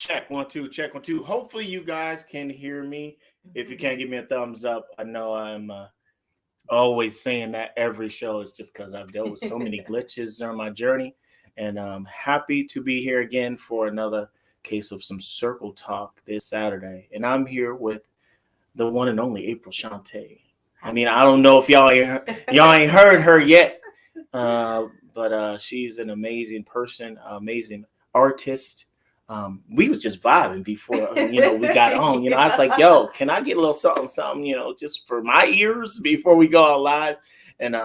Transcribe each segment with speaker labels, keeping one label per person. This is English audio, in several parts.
Speaker 1: Check 1 2, check 1 2. Hopefully you guys can hear me. If you can't, give me a thumbs up. I know I'm always saying that every show is just because I've dealt with so many glitches during my journey, and I'm happy to be here again for another case of some circle talk this Saturday. And I'm here with the one and only April Shantae. I mean, I don't know if y'all ain't heard her yet, but she's an amazing person, amazing artist. We was just vibing before, we got on. I was like, yo, can I get a little something, just for my ears before we go on live? And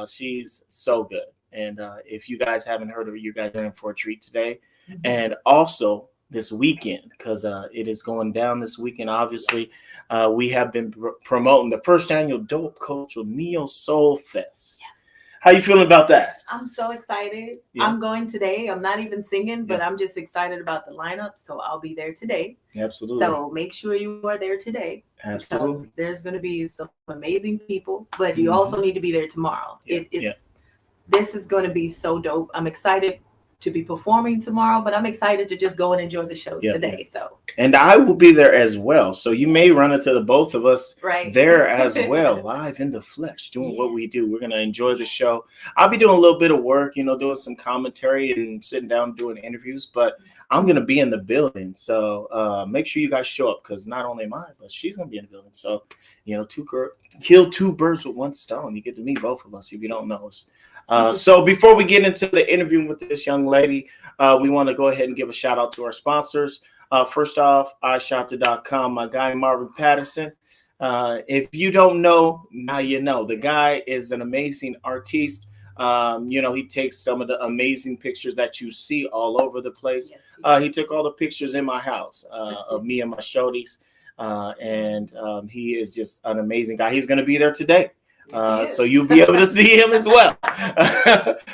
Speaker 1: she's so good. And if you guys haven't heard of her, you guys are in for a treat today. Mm-hmm. And also this weekend, because it is going down this weekend, obviously. We have been promoting the first annual Dope Cultural Neo Soul Fest. Yes. How you feeling about that?
Speaker 2: I'm so excited. Yeah. I'm going today. I'm not even singing, but I'm just excited about the lineup. So I'll be there today.
Speaker 1: Absolutely.
Speaker 2: So make sure you are there today.
Speaker 1: Absolutely.
Speaker 2: There's going to be some amazing people, but you also need to be there tomorrow.
Speaker 1: Yeah.
Speaker 2: This is going to be so dope. I'm excited to be performing tomorrow, but I'm excited to just go and enjoy the show today. So,
Speaker 1: and I will be there as well. So you may run into the both of us there as well, live in the flesh, doing what we do. We're gonna enjoy the show. I'll be doing a little bit of work, doing some commentary and sitting down doing interviews, but I'm gonna be in the building. So make sure you guys show up, because not only am I, but she's gonna be in the building. So kill two birds with one stone. You get to meet both of us if you don't know us. So before we get into the interview with this young lady, we want to go ahead and give a shout out to our sponsors. First off, iShanta.com, my guy Marvin Patterson. If you don't know, now you know. The guy is an amazing artiste. He takes some of the amazing pictures that you see all over the place. He took all the pictures in my house of me and my shorties. And he is just an amazing guy. He's going to be there today. So you'll be able to see him as well.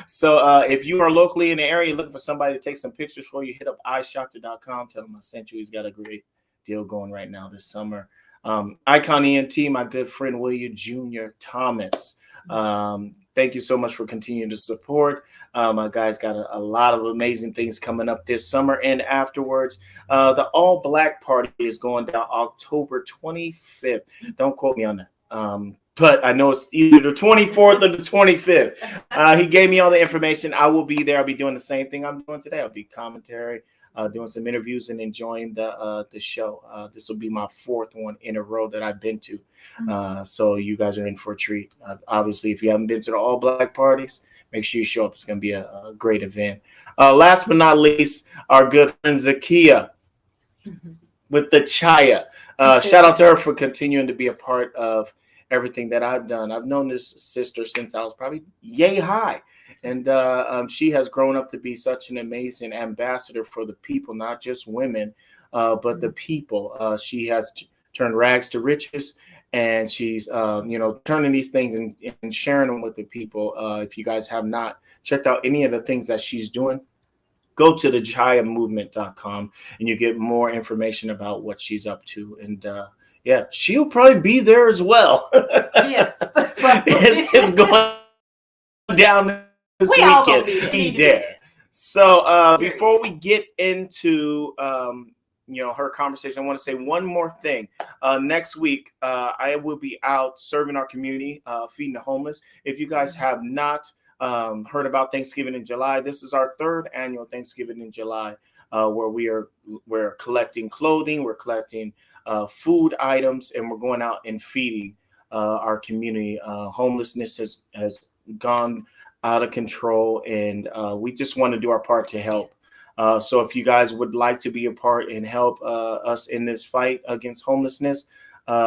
Speaker 1: So if you are locally in the area looking for somebody to take some pictures for you, hit up iShanta.com. Tell him I sent you. He's got a great deal going right now this summer. ICON Ent, my good friend Willie Jr. Thomas. Thank you so much for continuing to support. My guy's got a lot of amazing things coming up this summer and afterwards. The All Black Party is going down October 25th. Don't quote me on that. But I know it's either the 24th or the 25th. He gave me all the information. I will be there. I'll be doing the same thing I'm doing today. I'll be commentary, doing some interviews, and enjoying the show. This will be my fourth one in a row that I've been to. So you guys are in for a treat. Obviously, if you haven't been to the All Black parties, make sure you show up. It's going to be a great event. Last but not least, our good friend Zakiya with the Chayah. Shout out to her for continuing to be a part of everything that I've done. I've known this sister since I was probably yay high. And she has grown up to be such an amazing ambassador for the people, not just women, but the people. She has turned rags to riches, and she's, turning these things and sharing them with the people. If you guys have not checked out any of the things that she's doing, go to the ChayahMovement.com and you get more information about what she's up to. And she'll probably be there as well.
Speaker 2: Yes.
Speaker 1: It's going down this weekend. Be there. So before we get into her conversation, I want to say one more thing. Next week, I will be out serving our community, feeding the homeless. If you guys have not heard about Thanksgiving in July, this is our third annual Thanksgiving in July, where we're collecting clothing, we're collecting food items, and we're going out and feeding our community. Homelessness has gone out of control, and we just want to do our part to help. So if you guys would like to be a part and help us in this fight against homelessness,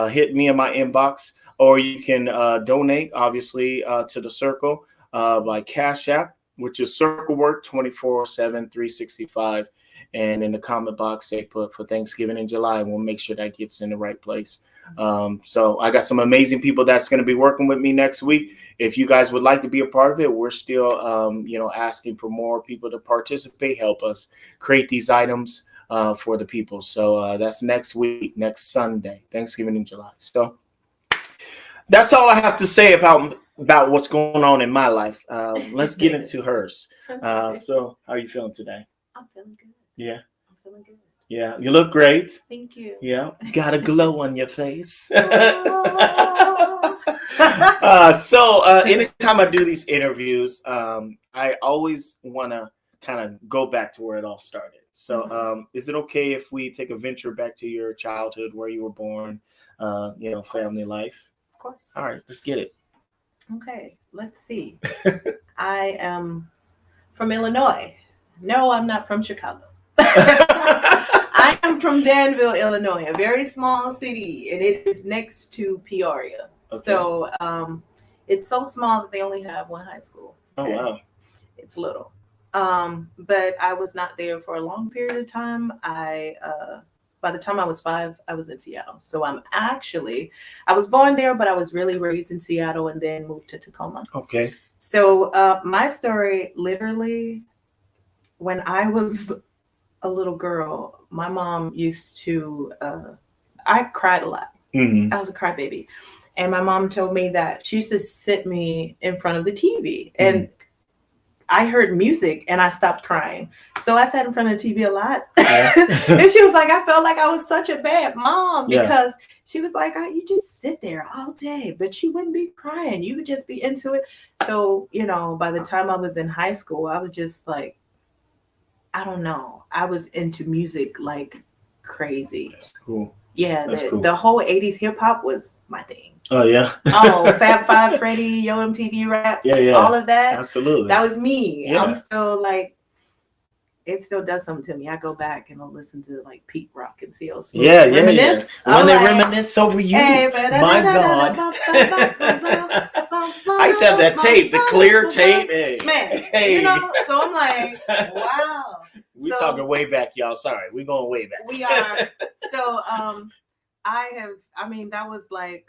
Speaker 1: hit me in my inbox, or you can donate, obviously, to the Circle by Cash App, which is Circle Work 24/7, 365. And in the comment box, they put for Thanksgiving in July, and we'll make sure that gets in the right place. So I got some amazing people that's going to be working with me next week. If you guys would like to be a part of it, we're still, asking for more people to participate, help us create these items for the people. So that's next week, next Sunday, Thanksgiving in July. So that's all I have to say about what's going on in my life. Let's get into hers. So how are you feeling today?
Speaker 2: I'm feeling good.
Speaker 1: Yeah.
Speaker 2: I'm feeling good.
Speaker 1: Yeah, you look great.
Speaker 2: Thank you.
Speaker 1: Yeah, got a glow on your face.
Speaker 2: Oh.
Speaker 1: So anytime I do these interviews, I always want to kind of go back to where it all started. So is it okay if we take a venture back to your childhood, where you were born, family life?
Speaker 2: Of course.
Speaker 1: All right, let's get it.
Speaker 2: Okay, let's see. I am from Illinois. No, I'm not from Chicago. I am from Danville, Illinois, a very small city, and it is next to Peoria. Okay. So it's so small that they only have one high school.
Speaker 1: Oh, wow.
Speaker 2: It's little. But I was not there for a long period of time. By the time I was 5, I was in Seattle. So I was born there, but I was really raised in Seattle and then moved to Tacoma.
Speaker 1: Okay.
Speaker 2: So my story, literally, when I was a little girl, my mom used to, I cried a lot. Mm-hmm. I was a crybaby. And my mom told me that she used to sit me in front of the TV. And I heard music and I stopped crying. So I sat in front of the TV a lot. And she was like, I felt like I was such a bad mom because she was like, you just sit there all day, but you wouldn't be crying. You would just be into it. So, by the time I was in high school, I was just like, I don't know. I was into music like crazy. That's
Speaker 1: cool.
Speaker 2: Yeah, the whole 80s hip hop was my thing.
Speaker 1: Oh, yeah.
Speaker 2: Fab Five Freddy, Yo MTV Raps, all of that.
Speaker 1: Absolutely.
Speaker 2: That was me.
Speaker 1: Yeah.
Speaker 2: I'm still like, it still does something to me. I go back and I'll listen to like Pete Rock and CL Smooth. Reminisce.
Speaker 1: When they reminisce over you, my God. I used to have that tape, the clear tape.
Speaker 2: Man, so I'm like, wow.
Speaker 1: We're talking way back, y'all. Sorry, we're going way back.
Speaker 2: We are. So that was like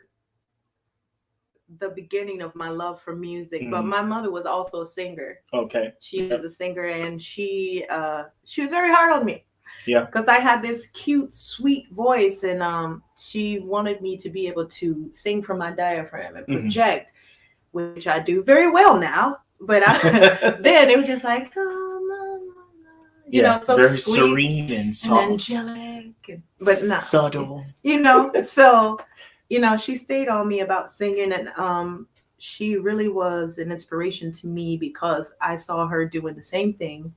Speaker 2: the beginning of my love for music. Mm-hmm. But my mother was also a singer.
Speaker 1: Okay.
Speaker 2: She was a singer, and she was very hard on me.
Speaker 1: Yeah.
Speaker 2: Because I had this cute, sweet voice, and she wanted me to be able to sing from my diaphragm and project, which I do very well now. But then it was just like, so
Speaker 1: very
Speaker 2: sweet,
Speaker 1: serene and soft,
Speaker 2: and angelic, but not
Speaker 1: subtle.
Speaker 2: So she stayed on me about singing, and she really was an inspiration to me because I saw her doing the same thing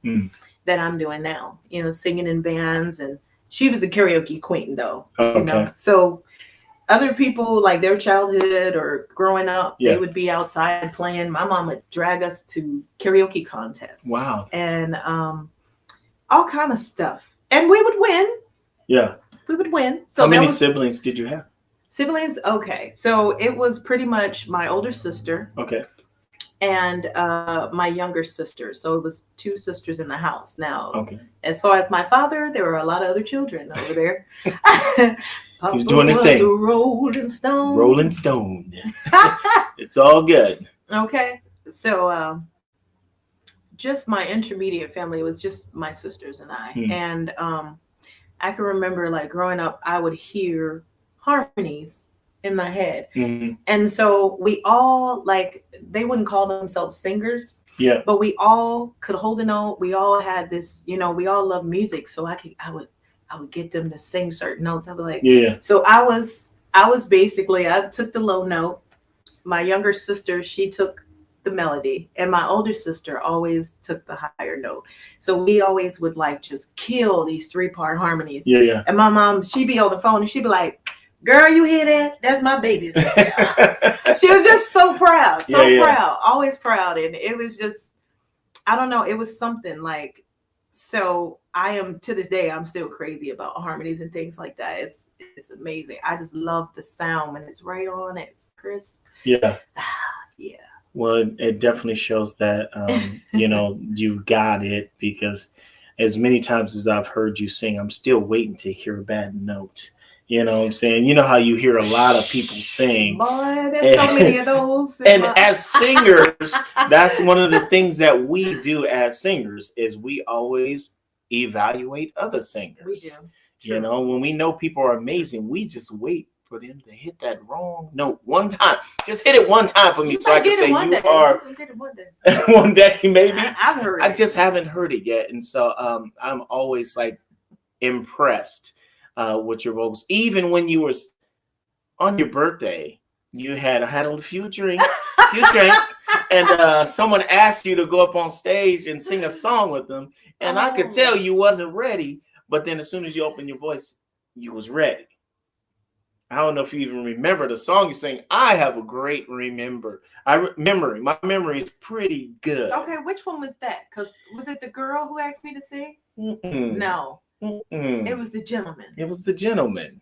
Speaker 2: that I'm doing now. Singing in bands, and she was a karaoke queen, though.
Speaker 1: Okay.
Speaker 2: So other people, like their childhood or growing up, they would be outside playing. My mom would drag us to karaoke contests.
Speaker 1: Wow.
Speaker 2: And all kind of stuff, and we would win.
Speaker 1: Yeah,
Speaker 2: we would win. So
Speaker 1: how many siblings did you have?
Speaker 2: Siblings, okay. So it was pretty much my older sister.
Speaker 1: Okay.
Speaker 2: And my younger sister. So it was 2 sisters in the house. Now,
Speaker 1: as
Speaker 2: far as my father, there were a lot of other children over there.
Speaker 1: He was doing his thing.
Speaker 2: Rolling Stone.
Speaker 1: Rolling Stone. It's all good.
Speaker 2: Okay. So just my intermediate family, was just my sisters and I. And I can remember, like, growing up, I would hear harmonies in my head. And so we all, like, they wouldn't call themselves singers.
Speaker 1: Yeah.
Speaker 2: But we all could hold a note. We all had this, we all love music. So I would get them to sing certain notes. I'd be like, So I was basically, I took the low note. My younger sister, she took the melody, and my older sister always took the higher note. So we always would like just kill these 3-part harmonies.
Speaker 1: Yeah.
Speaker 2: And my mom, she'd be on the phone and she'd be like, "Girl, you hear that? That's my baby's." She was just so proud, proud, always proud. And it was just, I don't know, it was something like, so I am, to this day, I'm still crazy about harmonies and things like that. It's amazing. I just love the sound when it's right on, it's crisp.
Speaker 1: Yeah.
Speaker 2: Yeah.
Speaker 1: Well, it definitely shows that, you've got it, because as many times as I've heard you sing, I'm still waiting to hear a bad note. You know what I'm saying? You know how you hear a lot of people sing.
Speaker 2: Boy, there's so many of those.
Speaker 1: And as singers, that's one of the things that we do as singers, is we always evaluate other singers.
Speaker 2: We do.
Speaker 1: True. When we know people are amazing, we just wait for them to hit that wrong note one time. Just hit it one time for me, so I can say you are. One day, maybe.
Speaker 2: I've heard it.
Speaker 1: I just haven't heard it yet, and so I'm always like impressed with your vocals. Even when you were on your birthday, you had a few drinks, and someone asked you to go up on stage and sing a song with them, and I could tell you wasn't ready. But then as soon as you opened your voice, you was ready. I don't know if you even remember the song you sang. I have a great memory. My memory is pretty good.
Speaker 2: Okay, which one was that? Because was it the girl who asked me to sing? No. It was the gentleman.
Speaker 1: It was the gentleman.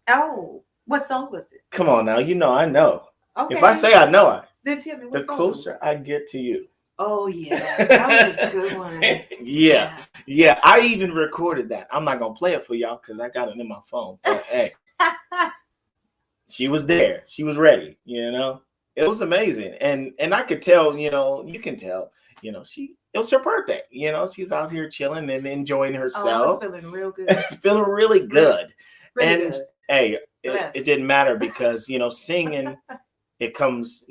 Speaker 2: Oh, what song was it?
Speaker 1: Come on now, I know.
Speaker 2: Okay.
Speaker 1: If I say I know,
Speaker 2: then tell me what
Speaker 1: the
Speaker 2: song?
Speaker 1: Closer I Get to You.
Speaker 2: Oh yeah, that was a good one.
Speaker 1: Yeah. I even recorded that. I'm not gonna play it for y'all because I got it in my phone. But hey. She was there. She was ready, It was amazing. And I could tell, you can tell, it was her birthday. She's out here chilling and enjoying herself.
Speaker 2: I was feeling real good.
Speaker 1: Feeling really good.
Speaker 2: Really
Speaker 1: and
Speaker 2: good.
Speaker 1: Hey, it didn't matter because, singing, it comes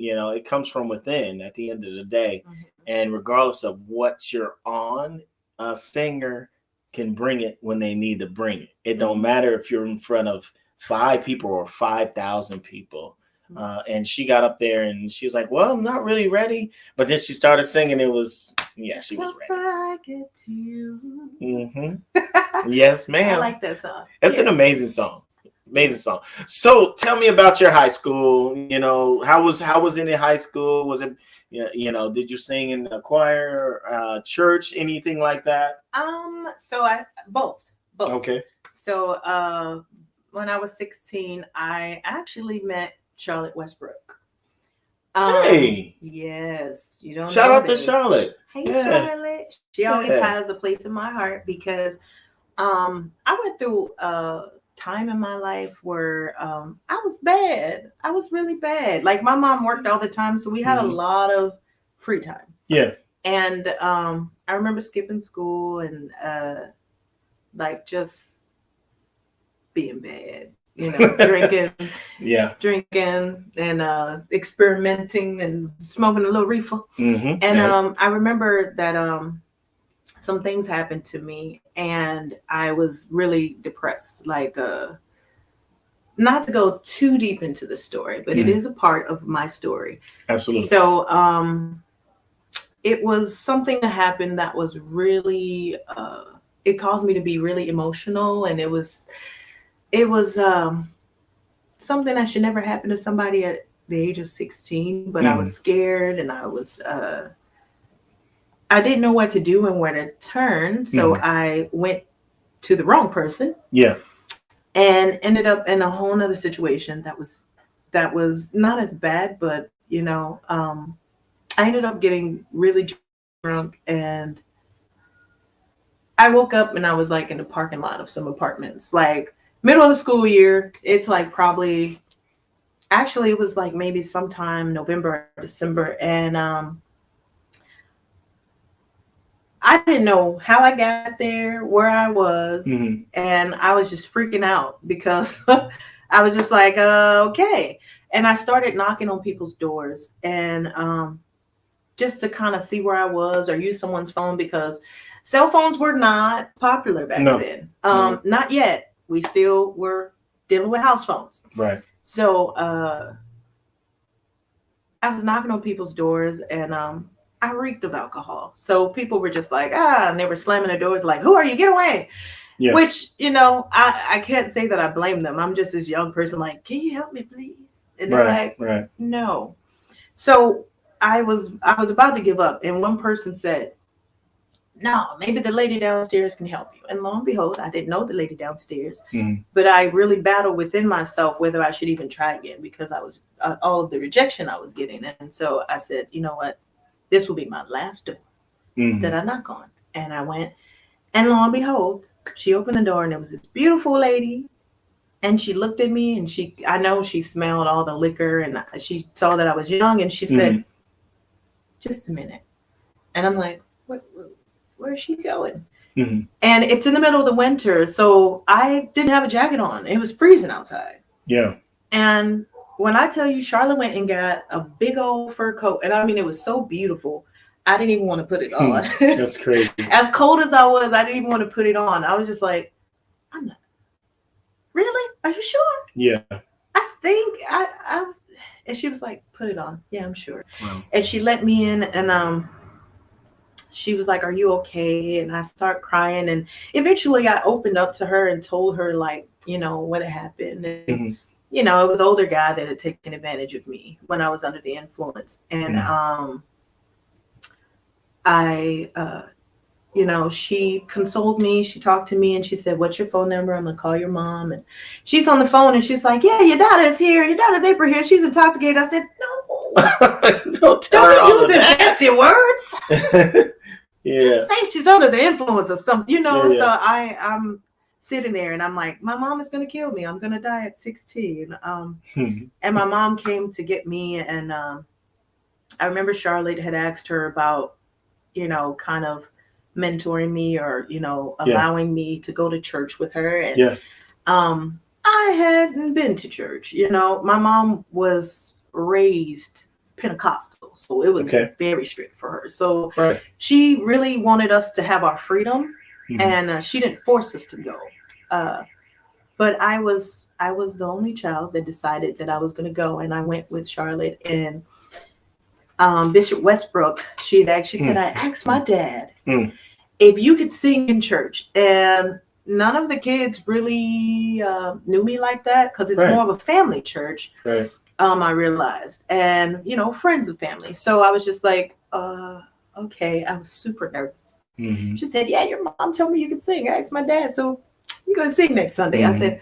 Speaker 1: from within at the end of the day. Mm-hmm. And regardless of what you're on, a singer can bring it when they need to bring it. It don't matter if you're in front of 5 people or 5,000 people. And she got up there and she was like, well, I'm not really ready. But then she started singing. It was, she was ready.
Speaker 2: I get to you.
Speaker 1: Mm-hmm. Yes, ma'am.
Speaker 2: I like that song.
Speaker 1: It's an amazing song. Amazing song. So tell me about your high school. How was it in high school? Was it, did you sing in the choir, church, anything like that?
Speaker 2: So both.
Speaker 1: Okay.
Speaker 2: So, when I was 16, I actually met Charlotte Westbrook.
Speaker 1: Hey.
Speaker 2: Yes. You don't
Speaker 1: Shout
Speaker 2: know
Speaker 1: out
Speaker 2: this.
Speaker 1: to Charlotte.
Speaker 2: Hey, Charlotte. She always has a place in my heart because I went through a time in my life where I was bad. I was really bad. Like my mom worked all the time, so we had a lot of free time. Yeah. And I remember skipping school and just being bad, drinking, drinking and experimenting and smoking a little reefer. Mm-hmm. And I remember that some things happened to me and I was really depressed. Like, not to go too deep into the story, but it is a part of my story. Absolutely. So it was something that happened that was really, it caused me to be really emotional, and it was something that should never happen to somebody at the age of 16, but I was scared and I didn't know what to do and where to turn. So I went to the wrong person. Yeah. And ended up in a whole nother situation that was not as bad, but I ended up getting really drunk and I woke up and I was like in the parking lot of some apartments, like middle of the school year. It's like probably, actually it was like maybe sometime November or December. And I didn't know how I got there, where I was. Mm-hmm. And I was just freaking out because I was just like, okay. And I started knocking on people's doors and just to kind of see where I was or use someone's phone because cell phones were not popular back then. Not yet. We still were dealing with house phones. Right. So I was knocking on people's doors and I reeked of alcohol. So people were just like, and they were slamming their doors like, who are you? Get away. Yeah. Which, I can't say that I blame them. I'm just this young person like, can you help me, please? And they're like, no. So I was about to give up. And one person said, no, maybe the lady downstairs can help you. And lo and behold, I didn't know the lady downstairs, but I really battled within myself whether I should even try again because I was all of the rejection I was getting. And so I said, you know what, this will be my last door that I knock on. And I went, and lo and behold, she opened the door and there was this beautiful lady. And she looked at me and I know she smelled all the liquor and she saw that I was young and she said, just a minute. And I'm like, where is she going? Mm-hmm. And it's in the middle of the winter. So I didn't have a jacket on. It was freezing outside. Yeah. And when I tell you, Charlotte went and got a big old fur coat. And I mean, it was so beautiful. I didn't even want to put it on. That's crazy. As cold as I was, I didn't even want to put it on. I was just like, I'm not. Really? Are you sure?
Speaker 1: Yeah.
Speaker 2: I think I and she was like, put it on. Yeah, I'm sure.
Speaker 1: Wow.
Speaker 2: And she let me in, and she was like, are you okay? And I started crying, and eventually I opened up to her and told her, like, what had happened. And
Speaker 1: Mm-hmm.
Speaker 2: it was an older guy that had taken advantage of me when I was under the influence. And she consoled me. She talked to me and she said, what's your phone number? I'm going to call your mom. And she's on the phone and she's like, yeah, your daughter's here. Your daughter's April here. She's intoxicated. I said, no. Don't be using fancy words.
Speaker 1: Yeah.
Speaker 2: Just say she's under the influence of something,
Speaker 1: Yeah.
Speaker 2: So I'm sitting there and I'm like, my mom is going to kill me. I'm going to die at 16. And my mom came to get me. And I remember Charlotte had asked her about, kind of mentoring me or, allowing me to go to church with her. And I hadn't been to church. My mom was raised Pentecostal, so it was very strict for her. So she really wanted us to have our freedom, and she didn't force us to go. But I was the only child that decided that I was going to go, and I went with Charlotte. And Bishop Westbrook, she said, I asked my dad if you could sing in church, and none of the kids really knew me like that because it's more of a family church.
Speaker 1: Right.
Speaker 2: I realized, and friends of family. So I was just like, okay. I was super nervous.
Speaker 1: Mm-hmm.
Speaker 2: She said, yeah, your mom told me you could sing. I asked my dad, so you're going to sing next Sunday. I said,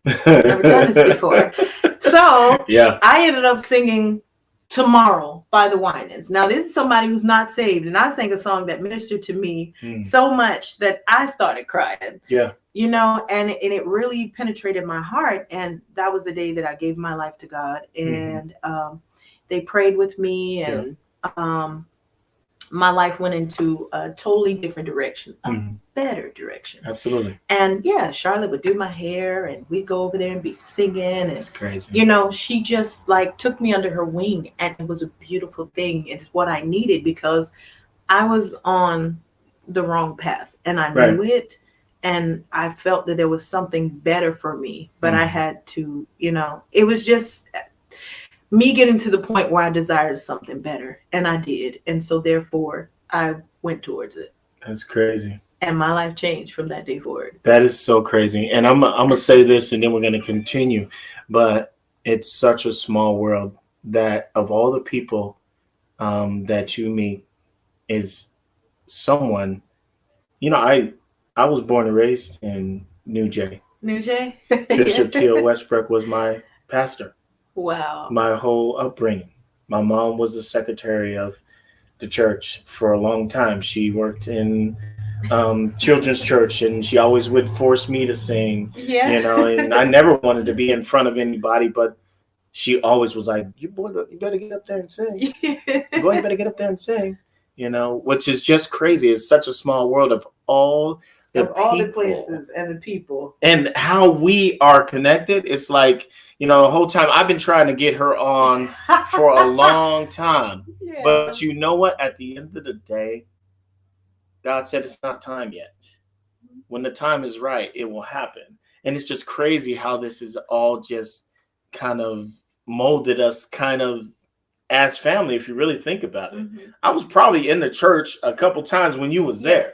Speaker 2: I've never done this before. So I ended up singing Tomorrow by the Winans. Now, this is somebody who's not saved, and I sang a song that ministered to me so much that I started crying. Yeah. And it really penetrated my heart. And that was the day that I gave my life to God. And they prayed with me, and my life went into a totally different direction, a better direction.
Speaker 1: Absolutely.
Speaker 2: And Charlotte would do my hair, and we'd go over there and be singing. And
Speaker 1: it's crazy.
Speaker 2: She just like took me under her wing, and it was a beautiful thing. It's what I needed because I was on the wrong path, and I knew it. And I felt that there was something better for me, but I had to, it was just me getting to the point where I desired something better, and I did. And so therefore I went towards it.
Speaker 1: That's crazy.
Speaker 2: And my life changed from that day forward.
Speaker 1: That is so crazy. And I'm going to say this, and then we're going to continue, but it's such a small world that of all the people that you meet is someone, I was born and raised in New Jay. Bishop T.O. Westbrook was my pastor.
Speaker 2: Wow.
Speaker 1: My whole upbringing. My mom was the secretary of the church for a long time. She worked in children's church, and she always would force me to sing. And I never wanted to be in front of anybody, but she always was like, you better get up there and sing. Boy, you better get up there and sing. Which is just crazy. It's such a small world of all the
Speaker 2: places and the people.
Speaker 1: And how we are connected. It's like, the whole time I've been trying to get her on for a long time. But you know what? At the end of the day, God said it's not time yet. When the time is right, it will happen. And it's just crazy how this is all just kind of molded us kind of as family, if you really think about it. I was probably in the church a couple times when you was there.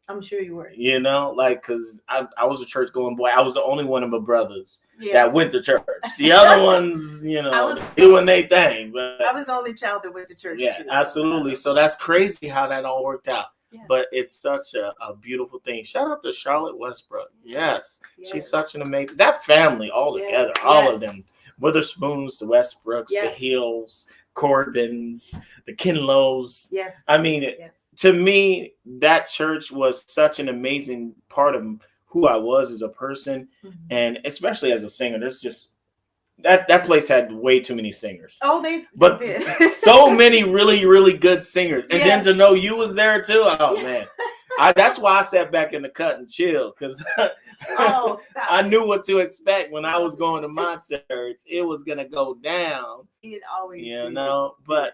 Speaker 2: I'm sure you were.
Speaker 1: Because I was a church going boy. I was the only one of my brothers that went to church. The other ones, doing their thing. But
Speaker 2: I was the only child that went to church.
Speaker 1: Yeah, too, absolutely. So that's crazy how that all worked out. Yeah. But it's such a beautiful thing. Shout out to Charlotte Westbrook. Yes. She's such an amazing. That family all together, all of them. Witherspoons, the Westbrooks, the Hills, Corbins, the Kinlows. Yes. I mean, to me, that church was such an amazing part of who I was as a person, and especially as a singer. There's just that place had way too many singers.
Speaker 2: Oh,
Speaker 1: they did. So many really, really good singers, and then to know you was there too. Oh man, that's why I sat back in the cut and chilled because I knew what to expect when I was going to my church. It was gonna go down.
Speaker 2: It always,
Speaker 1: but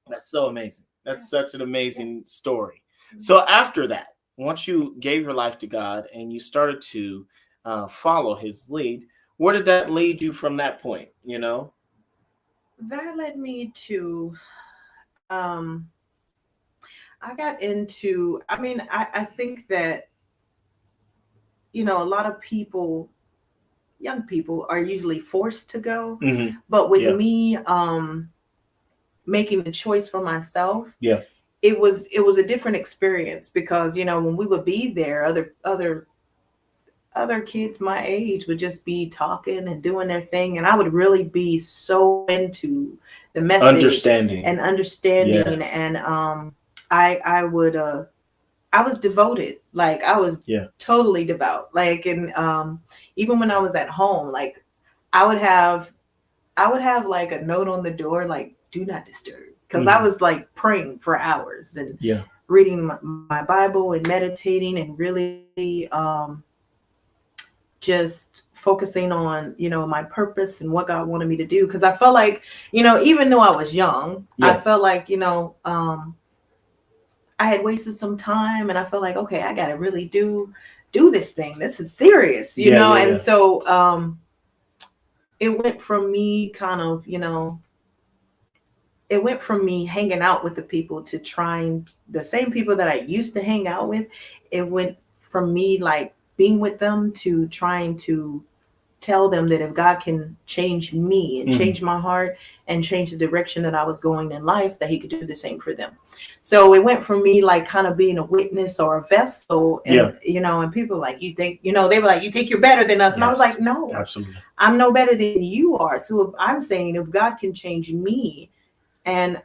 Speaker 1: that's so amazing. That's such an amazing story. So after that, once you gave your life to God and you started to follow His lead, where did that lead you from that point?
Speaker 2: That led me to, I got into, I think that, a lot of people, young people, are usually forced to go.
Speaker 1: Mm-hmm.
Speaker 2: But with me making the choice for myself, it was a different experience, because, when we would be there, other kids my age would just be talking and doing their thing, and I would really be so into the message,
Speaker 1: understanding,
Speaker 2: and I was devoted. Like, I was totally devout. Like, and even when I was at home, like, I would have like a note on the door, like, do not disturb, because I was like praying for hours and reading my Bible and meditating and really just focusing on, my purpose and what God wanted me to do. Because I felt like, even though I was young, I felt like, I had wasted some time, and I felt like, okay, I got to really do this thing. This is serious, and so it went from me kind of, it went from me hanging out with the people to trying the same people that I used to hang out with. It went from me like being with them to trying to tell them that if God can change me and change my heart and change the direction that I was going in life, that He could do the same for them. So it went from me like kind of being a witness or a vessel, and and people were like, you think, they were like, you think you're better than us? And I was like, no,
Speaker 1: absolutely,
Speaker 2: I'm no better than you are. So if I'm saying, if God can change me and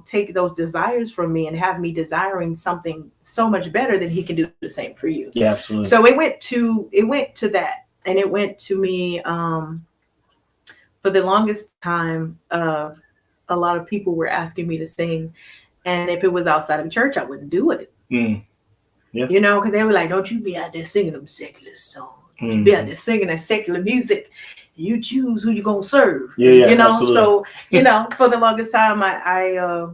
Speaker 2: take those desires from me and have me desiring something so much better, then He can do the same for you.
Speaker 1: Yeah, absolutely.
Speaker 2: So it went to that. And it went to me, for the longest time, a lot of people were asking me to sing. And if it was outside of church, I wouldn't do it. Yeah. Because they were like, don't you be out there singing them secular songs. You be out there singing that secular music. You choose who you're going to serve.
Speaker 1: Absolutely.
Speaker 2: So, for the longest time, I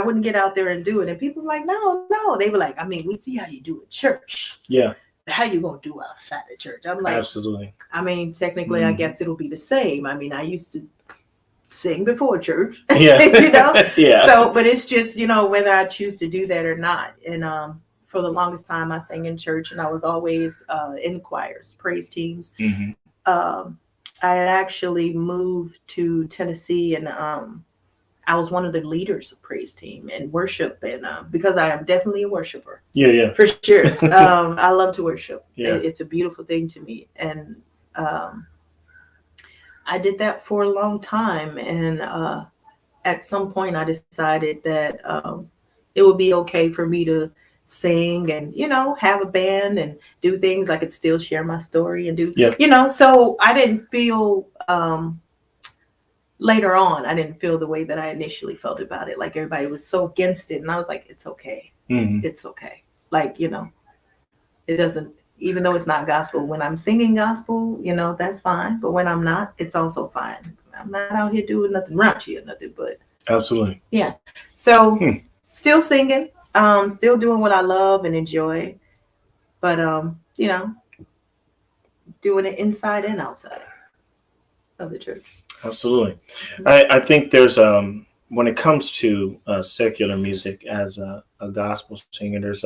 Speaker 2: wouldn't get out there and do it. And people were like, no. They were like, we see how you do at church.
Speaker 1: Yeah.
Speaker 2: How you gonna do outside of church? I'm like,
Speaker 1: absolutely.
Speaker 2: Technically, I guess it'll be the same. I used to sing before church.
Speaker 1: Yeah. Yeah.
Speaker 2: So, but it's just, whether I choose to do that or not. And for the longest time, I sang in church, and I was always in choirs, praise teams. I had actually moved to Tennessee, and I was one of the leaders of praise team and worship, and because I am definitely a worshiper. Yeah, for sure. I love to worship. Yeah. It's a beautiful thing to me, and I did that for a long time. And at some point, I decided that it would be okay for me to sing and have a band and do things. I could still share my story and do So I didn't feel. Later on, I didn't feel the way that I initially felt about it. Like, everybody was so against it. And I was like, it's okay. It's okay. Like, it doesn't, even though it's not gospel, when I'm singing gospel, that's fine. But when I'm not, it's also fine. I'm not out here doing nothing raunchy or nothing, but.
Speaker 1: Absolutely.
Speaker 2: Yeah. So still singing, still doing what I love and enjoy, but, doing it inside and outside of the church.
Speaker 1: Absolutely. I think there's when it comes to secular music as a gospel singer, there's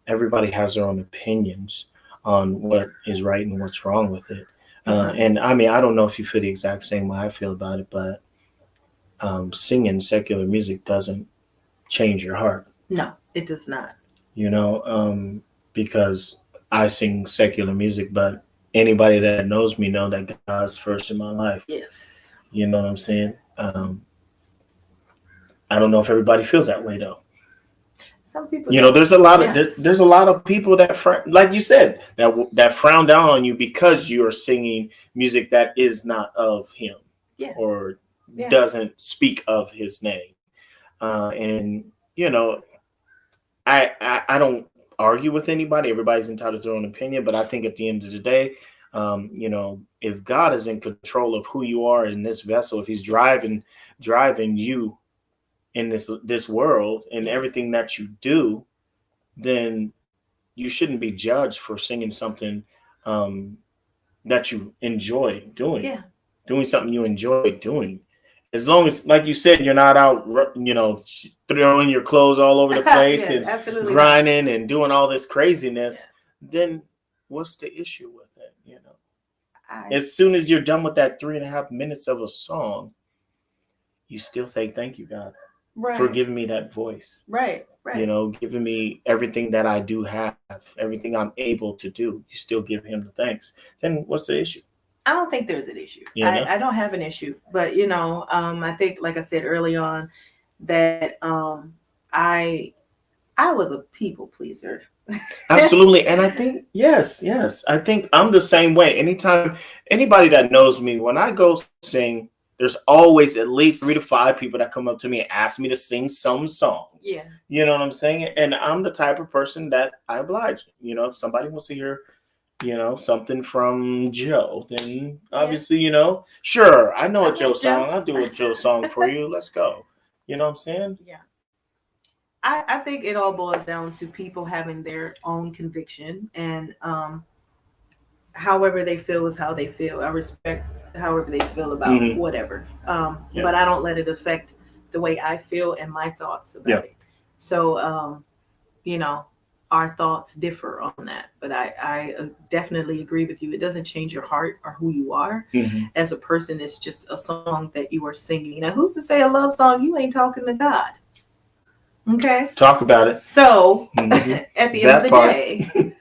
Speaker 1: everybody has their own opinions on what is right and what's wrong with it. And I don't know if you feel the exact same way I feel about it, but singing secular music doesn't change your heart.
Speaker 2: No, it does not.
Speaker 1: Because I sing secular music, but anybody that knows me know that God's first in my life.
Speaker 2: Yes.
Speaker 1: You know what I'm saying? I don't know if everybody feels that way though.
Speaker 2: Some people.
Speaker 1: There's a lot of there's a lot of people that, like you said, that frown down on you because you are singing music that is not of Him, or doesn't speak of His name. And I don't argue with anybody. Everybody's entitled to their own opinion, but I think at the end of the day, if God is in control of who you are in this vessel, if He's driving you in this world and everything that you do, then you shouldn't be judged for singing something that you enjoy doing.
Speaker 2: Yeah.
Speaker 1: Doing something you enjoy doing. As long as, like you said, you're not out, throwing your clothes all over the place
Speaker 2: Yeah,
Speaker 1: and
Speaker 2: absolutely
Speaker 1: grinding and doing all this craziness, then what's the issue with it? As soon as you're done with that 3.5 minutes of a song, you still say, thank you, God, for giving me that voice.
Speaker 2: Right.
Speaker 1: Giving me everything that I do have, everything I'm able to do. You still give him the thanks. Then what's the issue?
Speaker 2: I don't think there's an issue. I don't have an issue, but I think, like I said early on, that I was a people pleaser.
Speaker 1: Absolutely. And I think, yes, I think I'm the same way. Anytime, anybody that knows me, when I go sing, there's always at least 3 to 5 people that come up to me and ask me to sing some song.
Speaker 2: Yeah.
Speaker 1: You know what I'm saying? And I'm the type of person that I oblige. If somebody wants to hear, something from Joe, then obviously, sure, I know a Joe song. I'll do a Joe song for you. Let's go. You know what I'm saying?
Speaker 2: Yeah. I think it all boils down to people having their own conviction, and however they feel is how they feel. I respect however they feel about whatever. But I don't let it affect the way I feel and my thoughts about it. So, our thoughts differ on that. But I definitely agree with you. It doesn't change your heart or who you are as a person. It's just a song that you are singing. Now, who's to say a love song, you ain't talking to God? Okay.
Speaker 1: Talk about it.
Speaker 2: So at the end of the day,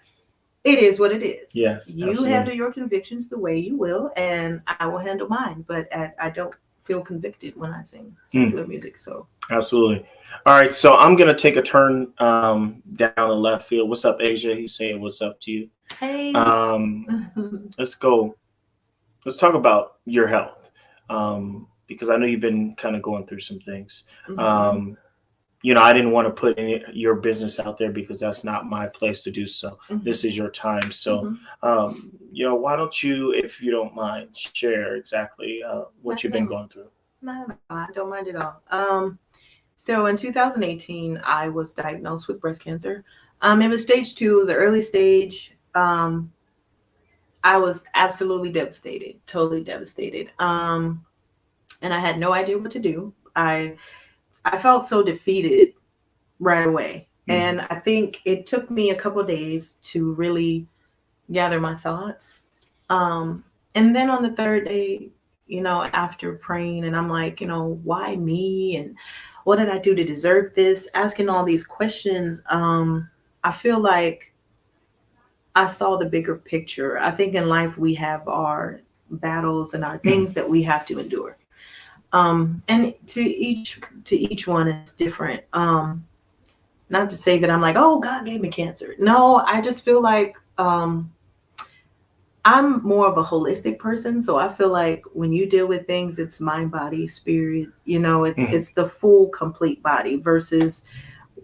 Speaker 2: it is what it is.
Speaker 1: Yes.
Speaker 2: You handle your convictions the way you will, and I will handle mine. But I don't feel convicted when I sing secular music. So
Speaker 1: absolutely. All right. So I'm gonna take a turn down the left field. What's up, Asia? He's saying what's up to you.
Speaker 2: Hey.
Speaker 1: Let's go. Let's talk about your health. Because I know you've been kind of going through some things. I didn't want to put your business out there because that's not my place to do so. This is your time. So, why don't you, if you don't mind, share exactly what you've been going through?
Speaker 2: No, I don't mind at all. So in 2018, I was diagnosed with breast cancer. It was stage 2. It was an early stage. I was absolutely devastated, totally devastated. And I had no idea what to do. I felt so defeated right away. And I think it took me a couple of days to really gather my thoughts. And then on the 3rd day, after praying, and I'm like, why me? And what did I do to deserve this? Asking all these questions. I feel like I saw the bigger picture. I think in life we have our battles and our things that we have to endure. And to each one is different. Not to say that I'm like, oh, God gave me cancer. No, I just feel like I'm more of a holistic person. So I feel like when you deal with things, it's mind, body, spirit, it's the full, complete body versus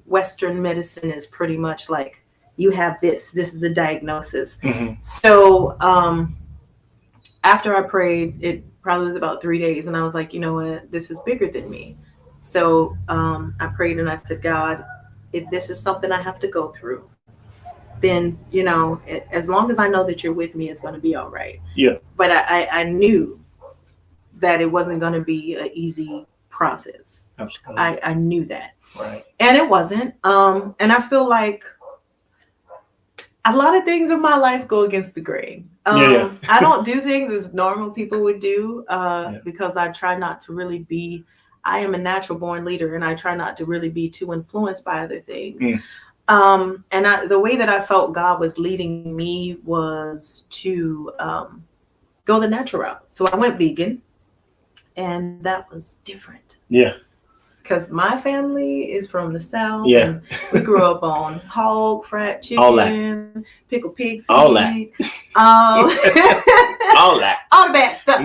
Speaker 2: Western medicine is pretty much like you have this is a diagnosis. So after I prayed, it probably was about 3 days, and I was like, you know what, this is bigger than me. So I prayed and I said, God, if this is something I have to go through, then, as long as I know that you're with me, it's going to be all right.
Speaker 1: Yeah.
Speaker 2: But I knew that it wasn't going to be an easy process.
Speaker 1: Absolutely.
Speaker 2: I knew that.
Speaker 1: Right.
Speaker 2: And it wasn't. And I feel like a lot of things in my life go against the grain. I don't do things as normal people would do because I try not to really be, I am a natural born leader, and I try not to really be too influenced by other things. And the way that I felt God was leading me was to go the natural route. So I went vegan, and that was different.
Speaker 1: Yeah.
Speaker 2: Because my family is from the South.
Speaker 1: Yeah.
Speaker 2: And we grew up on hog, fried chicken, pickled pig feet.
Speaker 1: All that. All that.
Speaker 2: All the bad stuff.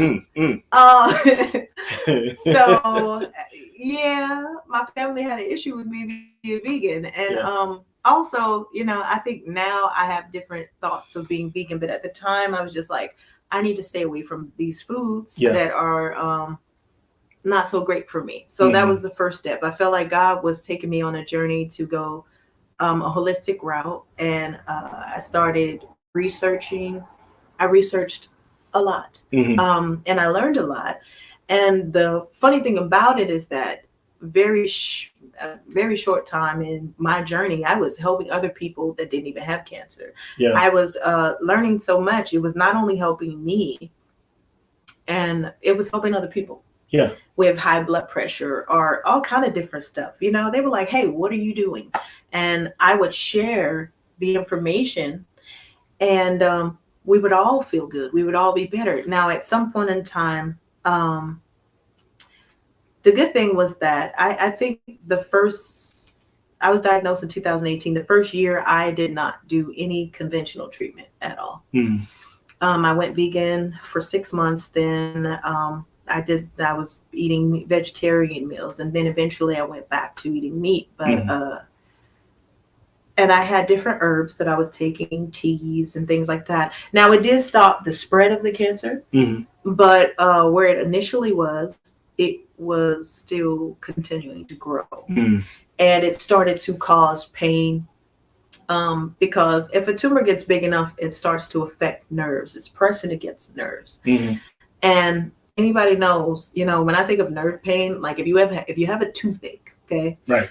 Speaker 2: So, yeah, my family had an issue with me being vegan. And also, I think now I have different thoughts of being vegan. But at the time, I was just like, I need to stay away from these foods that are not so great for me. So that was the first step. I felt like God was taking me on a journey to go a holistic route, and I started researching. I researched a lot, and I learned a lot. And the funny thing about it is that very short time in my journey, I was helping other people that didn't even have cancer. Yeah. I was learning so much. It was not only helping me, and it was helping other people. Yeah. With high blood pressure or all kind of different stuff. You know, they were like, hey, what are you doing? And I would share the information, and we would all feel good. We would all be better. Now, at some point in time, the good thing was that I think I was diagnosed in 2018. The first year, I did not do any conventional treatment at all. I went vegan for 6 months. Then I was eating vegetarian meals, and then eventually I went back to eating meat. But and I had different herbs that I was taking, teas and things like that. Now, it did stop the spread of the cancer, but where it initially was, it was still continuing to grow, and it started to cause pain. Because if a tumor gets big enough, it starts to affect nerves. It's pressing against nerves, and anybody knows, you know, when I think of nerve pain, like if you have a toothache, okay, right,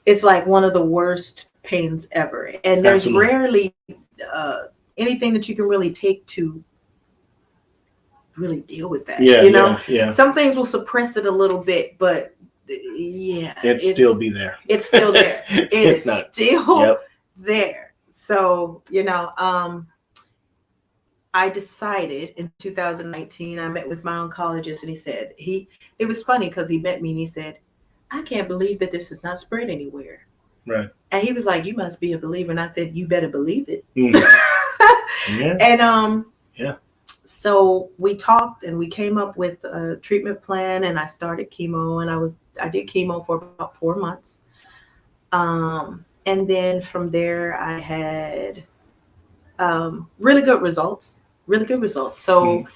Speaker 2: it's like one of the worst pains ever, and there's rarely anything that you can really take to really deal with that. Yeah, you know, yeah. Some things will suppress it a little bit, but yeah,
Speaker 1: it's still be there.
Speaker 2: It's still there. It's not still there. So, you know, I decided in 2019, I met with my oncologist, and he said, it was funny because he met me and he said, I can't believe that this is not spread anywhere. Right. And he was like, you must be a believer. And I said, you better believe it. Yeah. And yeah. So we talked and we came up with a treatment plan, and I started chemo, and I did chemo for about 4 months. And then from there I had really good results. So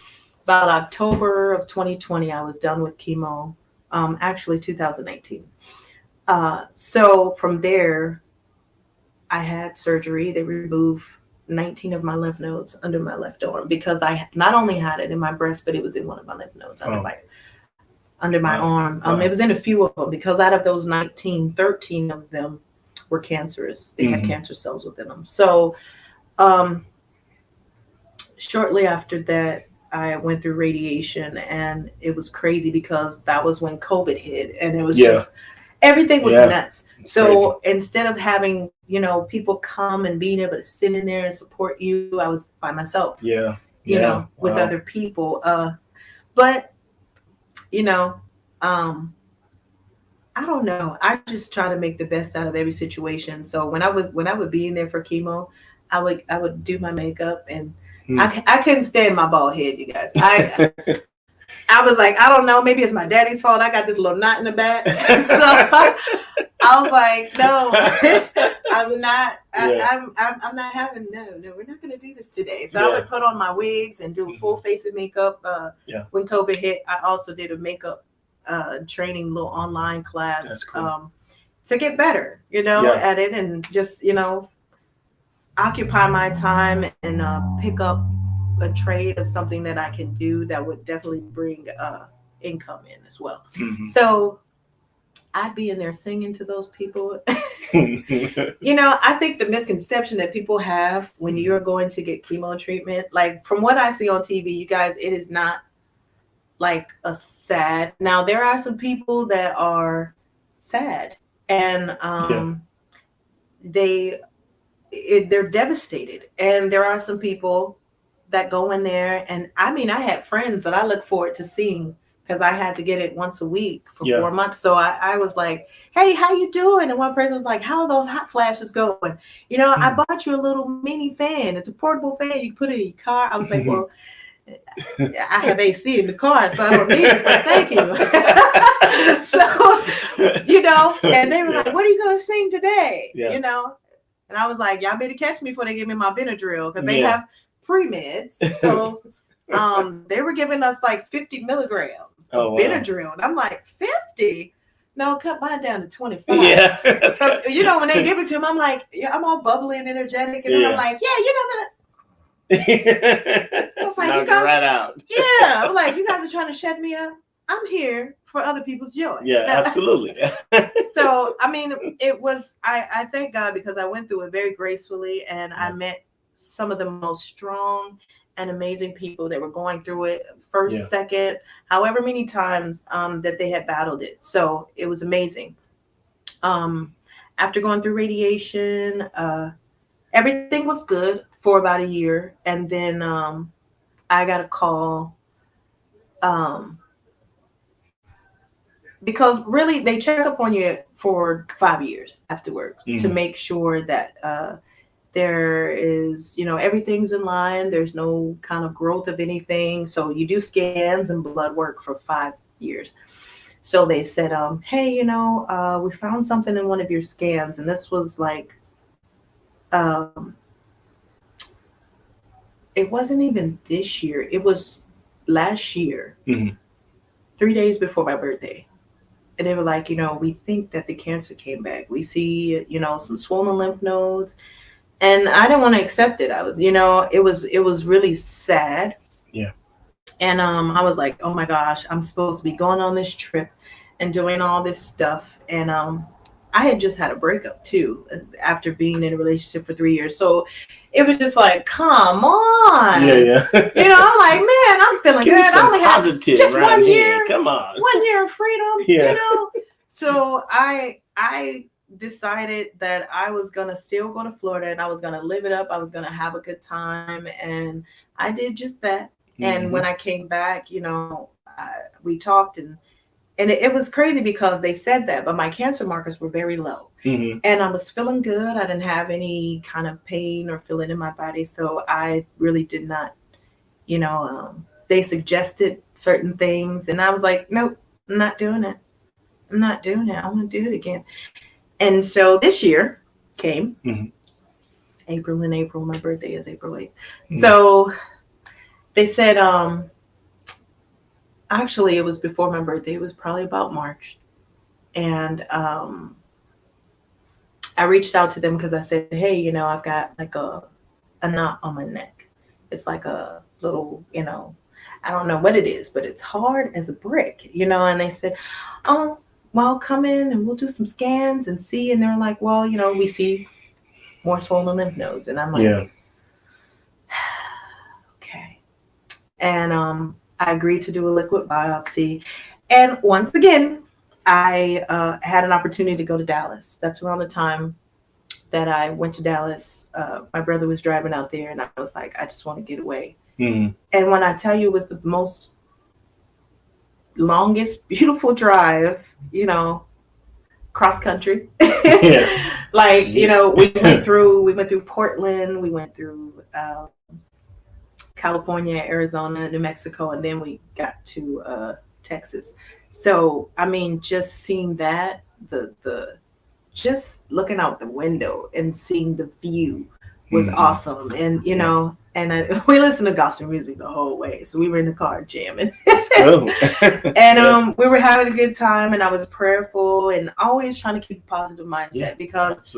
Speaker 2: about October of 2020, I was done with chemo. Actually 2019. So from there, I had surgery. They removed 19 of my lymph nodes under my left arm, because I not only had it in my breast, but it was in one of my lymph nodes under my arm. It was in a few of them, because out of those 19, 13 of them were cancerous. They had cancer cells within them. So shortly after that, I went through radiation, and it was crazy because that was when COVID hit, and it was just everything was nuts. So crazy. Instead of having, you know, people come and being able to sit in there and support you, I was by myself. Yeah. You know, with other people. But you know, I don't know. I just try to make the best out of every situation. So when I would be in there for chemo, I would do my makeup, and I couldn't stand my bald head, you guys. I was like, I don't know, maybe it's my daddy's fault. I got this little knot in the back. So I was like, no, I'm not. I'm not having. No, we're not going to do this today. So I would put on my wigs and do a full face of makeup. When COVID hit, I also did a makeup training, little online class. That's cool. To get better, you know, at it, and just, you know, occupy my time and pick up a trade of something that I can do that would definitely bring income in as well. So I'd be in there singing to those people. You know, I think the misconception that people have when you're going to get chemo treatment, like from what I see on TV, you guys, it is not like a sad. Now, there are some people that are sad, and they're devastated. And there are some people that go in there, and I mean, I had friends that I look forward to seeing, because I had to get it once a week for 4 months. So I was like, hey, how you doing? And one person was like, how are those hot flashes going? You know, I bought you a little mini fan. It's a portable fan. You can put it in your car. I was like, well, I have AC in the car, so I don't need it, but thank you. So, you know, and they were like, what are you going to sing today? You know, and I was like, y'all better catch me before they give me my Benadryl, because they have pre-meds. So they were giving us like 50 milligrams of Benadryl. And I'm like, 50? no, cut mine down to 25.
Speaker 1: Yeah.
Speaker 2: Because, when they give it to him, I'm like, I'm all bubbly and energetic. And then I'm like, I was like,
Speaker 1: knock
Speaker 2: you guys,
Speaker 1: right out.
Speaker 2: Yeah. I'm like, you guys are trying to shut me up. I'm here for other people's joy.
Speaker 1: Yeah, absolutely.
Speaker 2: So, I mean, it was, I thank God because I went through it very gracefully and I met some of the most strong and amazing people that were going through it first, second, however many times that they had battled it. So it was amazing. After going through radiation, everything was good for about a year. And then I got a call because really they check up on you for 5 years afterwards to make sure that there is, everything's in line. There's no kind of growth of anything. So you do scans and blood work for 5 years. So they said, hey, we found something in one of your scans. And this was like, it wasn't even this year. It was last year, 3 days before my birthday. And they were like, we think that the cancer came back. We see, some swollen lymph nodes. And I didn't want to accept it. I was, it was really sad.
Speaker 1: Yeah.
Speaker 2: And I was like, oh my gosh, I'm supposed to be going on this trip and doing all this stuff. And I had just had a breakup too after being in a relationship for 3 years. So it was just like, come on.
Speaker 1: Yeah.
Speaker 2: I'm like, man, I'm feeling good. I only have just 1 year.
Speaker 1: Come on.
Speaker 2: 1 year of freedom,
Speaker 1: Yeah.
Speaker 2: So I decided that I was going to still go to Florida and I was going to live it up. I was going to have a good time. And I did just that. And when I came back, we talked and it was crazy because they said that, but my cancer markers were very low and I was feeling good. I didn't have any kind of pain or feeling in my body. So I really did not, they suggested certain things and I was like, nope, I'm not doing it. I'm not doing it. I want to do it again. And so this year came April, my birthday is April 8th. So they said, actually, it was before my birthday. It was probably about March. And I reached out to them because I said, hey, I've got like a knot on my neck. It's like a little, I don't know what it is, but it's hard as a brick, and they said, oh, well, come in and we'll do some scans and see. And they're like, well, we see more swollen lymph nodes. And I'm like, okay. And I agreed to do a liquid biopsy. And once again, I had an opportunity to go to Dallas. That's around the time that I went to Dallas. My brother was driving out there and I was like, I just want to get away. And when I tell you it was the most longest, beautiful drive, cross country. Like, we went through Portland, we went through California, Arizona, New Mexico, and then we got to Texas. So, I mean, just seeing that, the just looking out the window and seeing the view was awesome. And, and we listened to gospel music the whole way. So we were in the car jamming. And we were having a good time and I was prayerful and always trying to keep a positive mindset because,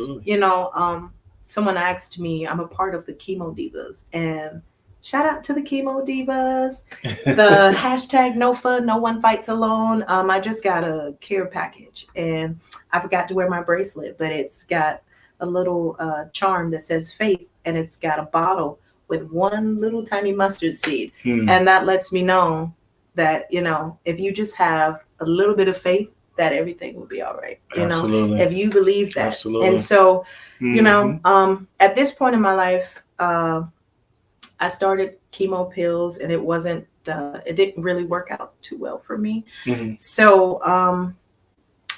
Speaker 2: someone asked me, I'm a part of the Chemo Divas, and shout out to the Chemo Divas, the hashtag no fun, no one fights alone. I just got a care package and I forgot to wear my bracelet, but it's got a little charm that says faith and it's got a bottle with one little tiny mustard seed. And that lets me know that, if you just have a little bit of faith, that everything will be all right. If you believe that.
Speaker 1: Absolutely.
Speaker 2: And so, at this point in my life, I started chemo pills and it didn't really work out too well for me. So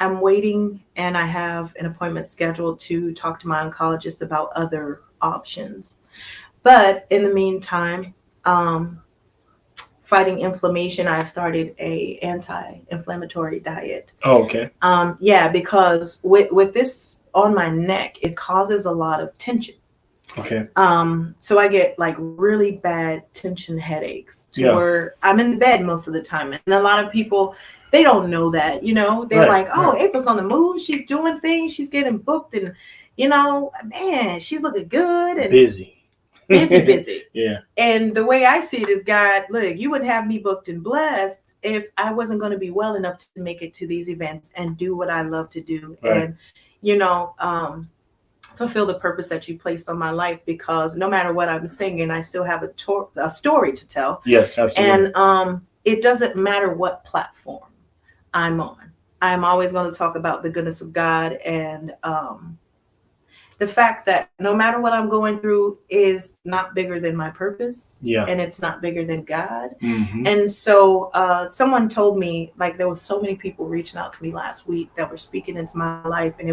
Speaker 2: I'm waiting and I have an appointment scheduled to talk to my oncologist about other options. But in the meantime, fighting inflammation, I've started a anti-inflammatory diet.
Speaker 1: Oh, okay.
Speaker 2: Because with this on my neck, it causes a lot of tension.
Speaker 1: Okay.
Speaker 2: So I get like really bad tension headaches where I'm in bed most of the time. And a lot of people they don't know that, you know. They're like, oh, April's on the move. She's doing things. She's getting booked, and you know, man, she's looking good and
Speaker 1: busy.
Speaker 2: Yeah. And the way I see it is, God, look, you wouldn't have me booked and blessed if I wasn't going to be well enough to make it to these events and do what I love to do. And, you know, fulfill the purpose that you placed on my life, because no matter what I'm singing, I still have a story to tell.
Speaker 1: Yes, absolutely.
Speaker 2: And it doesn't matter what platform I'm on. I'm always going to talk about the goodness of God, and the fact that no matter what I'm going through is not bigger than my purpose. Yeah. And it's not bigger than God. Mm-hmm. And so someone told me, like, there was so many people reaching out to me last week that were speaking into my life. And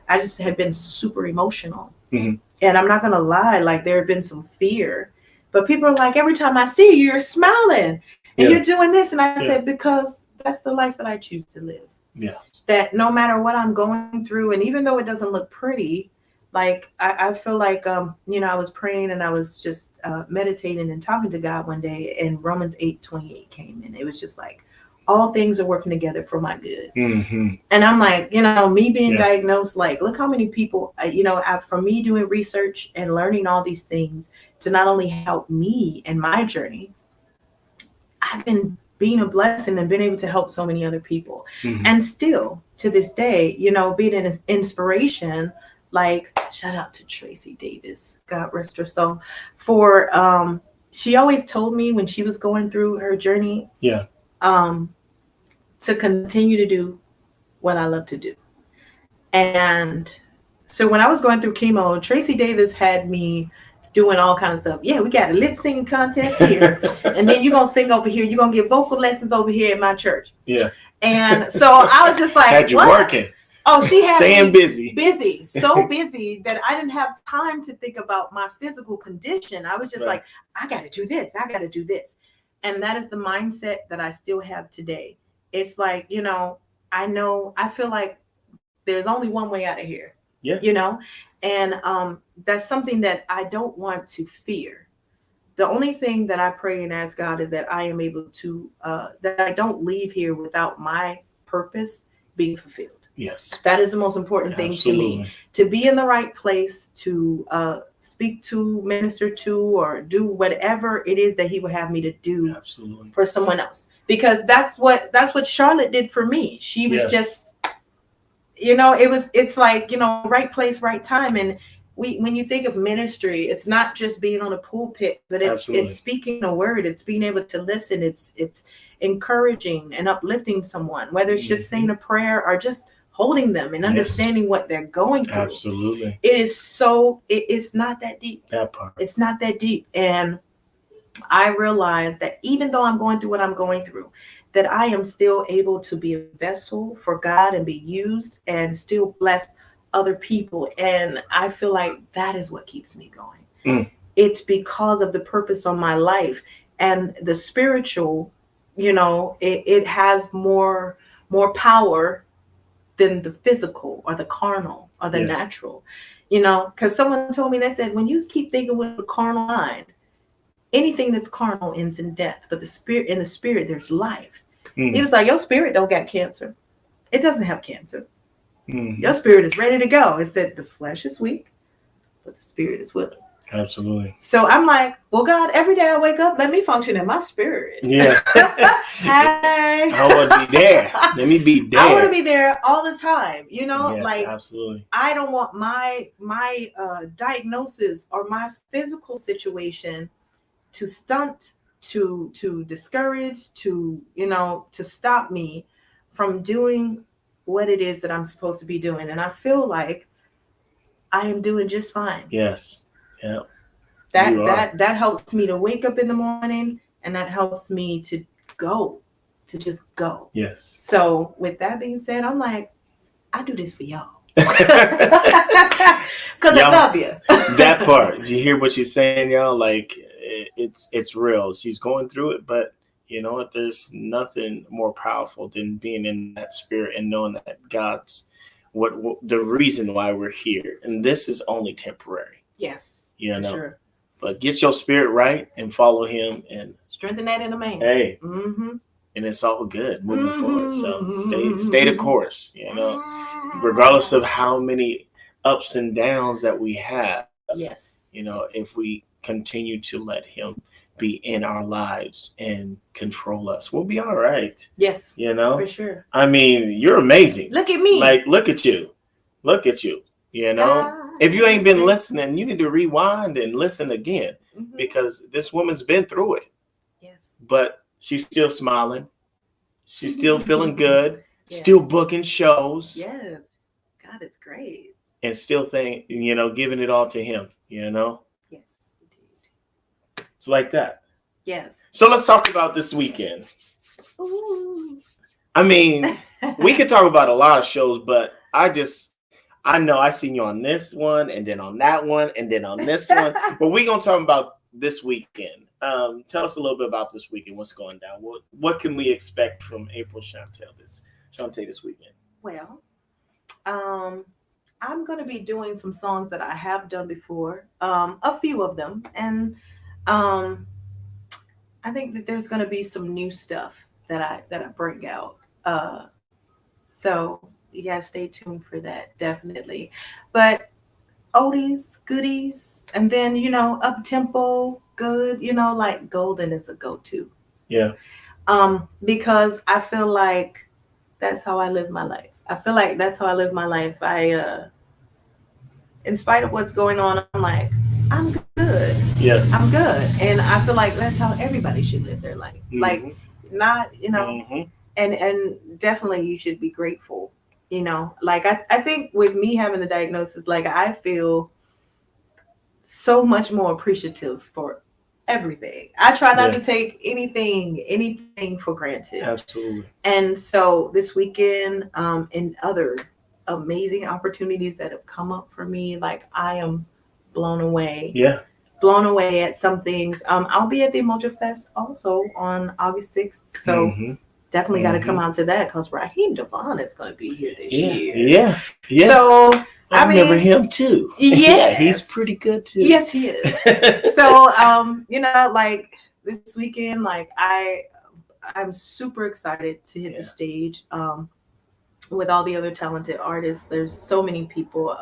Speaker 2: I just had been super emotional. Mm-hmm. And I'm not going to lie, like, there had been some fear. But people are like, every time I see you, you're smiling and you're doing this. And I said, because that's the life that I choose to live. Yeah. That no matter what I'm going through, and even though it doesn't look pretty, like, I feel like, you know, I was praying and I was just meditating and talking to God one day, and Romans 8:28 came in. It was just like, all things are working together for my good. Mm-hmm. And I'm like, you know, me being diagnosed, like, look how many people, you know, from me doing research and learning all these things to not only help me in my journey, I've been being a blessing and been able to help so many other people. Mm-hmm. And still to this day, you know, being an inspiration. Like, shout out to Tracy Davis, God rest her soul, for she always told me when she was going through her journey, to continue to do what I love to do. And so when I was going through chemo, Tracy Davis had me doing all kinds of stuff. Yeah, we got a lip singing contest here, and then you're gonna sing over here. You're gonna get vocal lessons over here at my church. Yeah. And so I was just like,
Speaker 1: had you working?
Speaker 2: Oh, she had
Speaker 1: staying
Speaker 2: busy, so busy that I didn't have time to think about my physical condition. I was just like, I got to do this. I got to do this. And that is the mindset that I still have today. It's like, you know, I feel like there's only one way out of here, you know, and that's something that I don't want to fear. The only thing that I pray and ask God is that I am able to, that I don't leave here without my purpose being fulfilled. Yes. That is the most important thing to me, to be in the right place, to speak to, minister to, or do whatever it is that he would have me to do for someone else. Because that's what Charlotte did for me. She was just, you know, it's like, you know, right place, right time. And when you think of ministry, it's not just being on a pulpit, but it's speaking a word. It's being able to listen. It's encouraging and uplifting someone, whether it's just saying a prayer or just holding them and understanding what they're going through. Absolutely. It's not that deep. That part. It's not that deep. And I realize that even though I'm going through what I'm going through, that I am still able to be a vessel for God and be used and still bless other people. And I feel like that is what keeps me going. Mm. It's because of the purpose on my life, and the spiritual, you know, it has more power than the physical or the carnal or the natural, you know, because someone told me, they said, when you keep thinking with a carnal mind, anything that's carnal ends in death, but in the spirit, there's life. Mm. He was like, your spirit don't got cancer. It doesn't have cancer. Mm. Your spirit is ready to go. It said the flesh is weak, but the spirit is willing. Absolutely. So I'm like, well, God, every day I wake up, let me function in my spirit. Yeah. Hey.
Speaker 1: I want to be there. Let me be there.
Speaker 2: I want to be there all the time. You know,
Speaker 1: yes,
Speaker 2: like,
Speaker 1: absolutely.
Speaker 2: I don't want my diagnosis or my physical situation to stunt, to discourage, to, you know, to stop me from doing what it is that I'm supposed to be doing. And I feel like I am doing just fine.
Speaker 1: Yes. Yeah.
Speaker 2: That helps me to wake up in the morning, and that helps me to just go. Yes. So with that being said, I'm like, I do this for y'all. Because I love you.
Speaker 1: That part. Did you hear what she's saying, y'all? Like, it's real. She's going through it, but you know what? There's nothing more powerful than being in that spirit and knowing that God's what the reason why we're here. And this is only temporary.
Speaker 2: Yes.
Speaker 1: You know, sure. But get your spirit right and follow him and
Speaker 2: strengthen that in a man.
Speaker 1: Hey, and it's all good moving forward. So stay the course, you know, regardless of how many ups and downs that we have.
Speaker 2: Yes.
Speaker 1: You know, if we continue to let him be in our lives and control us, we'll be all right.
Speaker 2: Yes.
Speaker 1: You know,
Speaker 2: for sure.
Speaker 1: I mean, you're amazing.
Speaker 2: Look at me.
Speaker 1: Like, look at you. Look at you. You know, if you ain't been listening, you need to rewind and listen again, because this woman's been through it.
Speaker 2: Yes.
Speaker 1: But she's still smiling. She's still feeling good. Yes. Still booking shows.
Speaker 2: Yes. God is great.
Speaker 1: And still giving it all to him, you know?
Speaker 2: Yes, indeed.
Speaker 1: It's like that.
Speaker 2: Yes.
Speaker 1: So let's talk about this weekend.
Speaker 2: Ooh.
Speaker 1: I mean, we could talk about a lot of shows, but I know I seen you on this one, and then on that one, and then on this one. But we're going to talk about this weekend. Tell us a little bit about this weekend. What's going down? What can we expect from April Shantae this weekend?
Speaker 2: Well, I'm going to be doing some songs that I have done before, a few of them. And I think that there's going to be some new stuff that I bring out. So you got to stay tuned for that, definitely. But oldies, goodies, and then, up-tempo, good, like golden is a go-to.
Speaker 1: Yeah.
Speaker 2: Because I feel like that's how I live my life. In spite of what's going on, I'm like, I'm good.
Speaker 1: Yeah.
Speaker 2: I'm good. And I feel like that's how everybody should live their life. Mm-hmm. Like, not, and definitely you should be grateful, Like, I think with me having the diagnosis, like, I feel so much more appreciative for everything. I try not to take anything for granted.
Speaker 1: Absolutely.
Speaker 2: And so this weekend, and other amazing opportunities that have come up for me, like, I am blown away.
Speaker 1: Yeah.
Speaker 2: Blown away at some things. I'll be at the Emoji Fest also on August 6th. So definitely got to come out to that, because Raheem Devon is going to be here this year.
Speaker 1: Yeah.
Speaker 2: So
Speaker 1: I remember him too.
Speaker 2: Yeah,
Speaker 1: he's pretty good too.
Speaker 2: Yes, he is. So, like this weekend, like I'm super excited to hit the stage with all the other talented artists. There's so many people.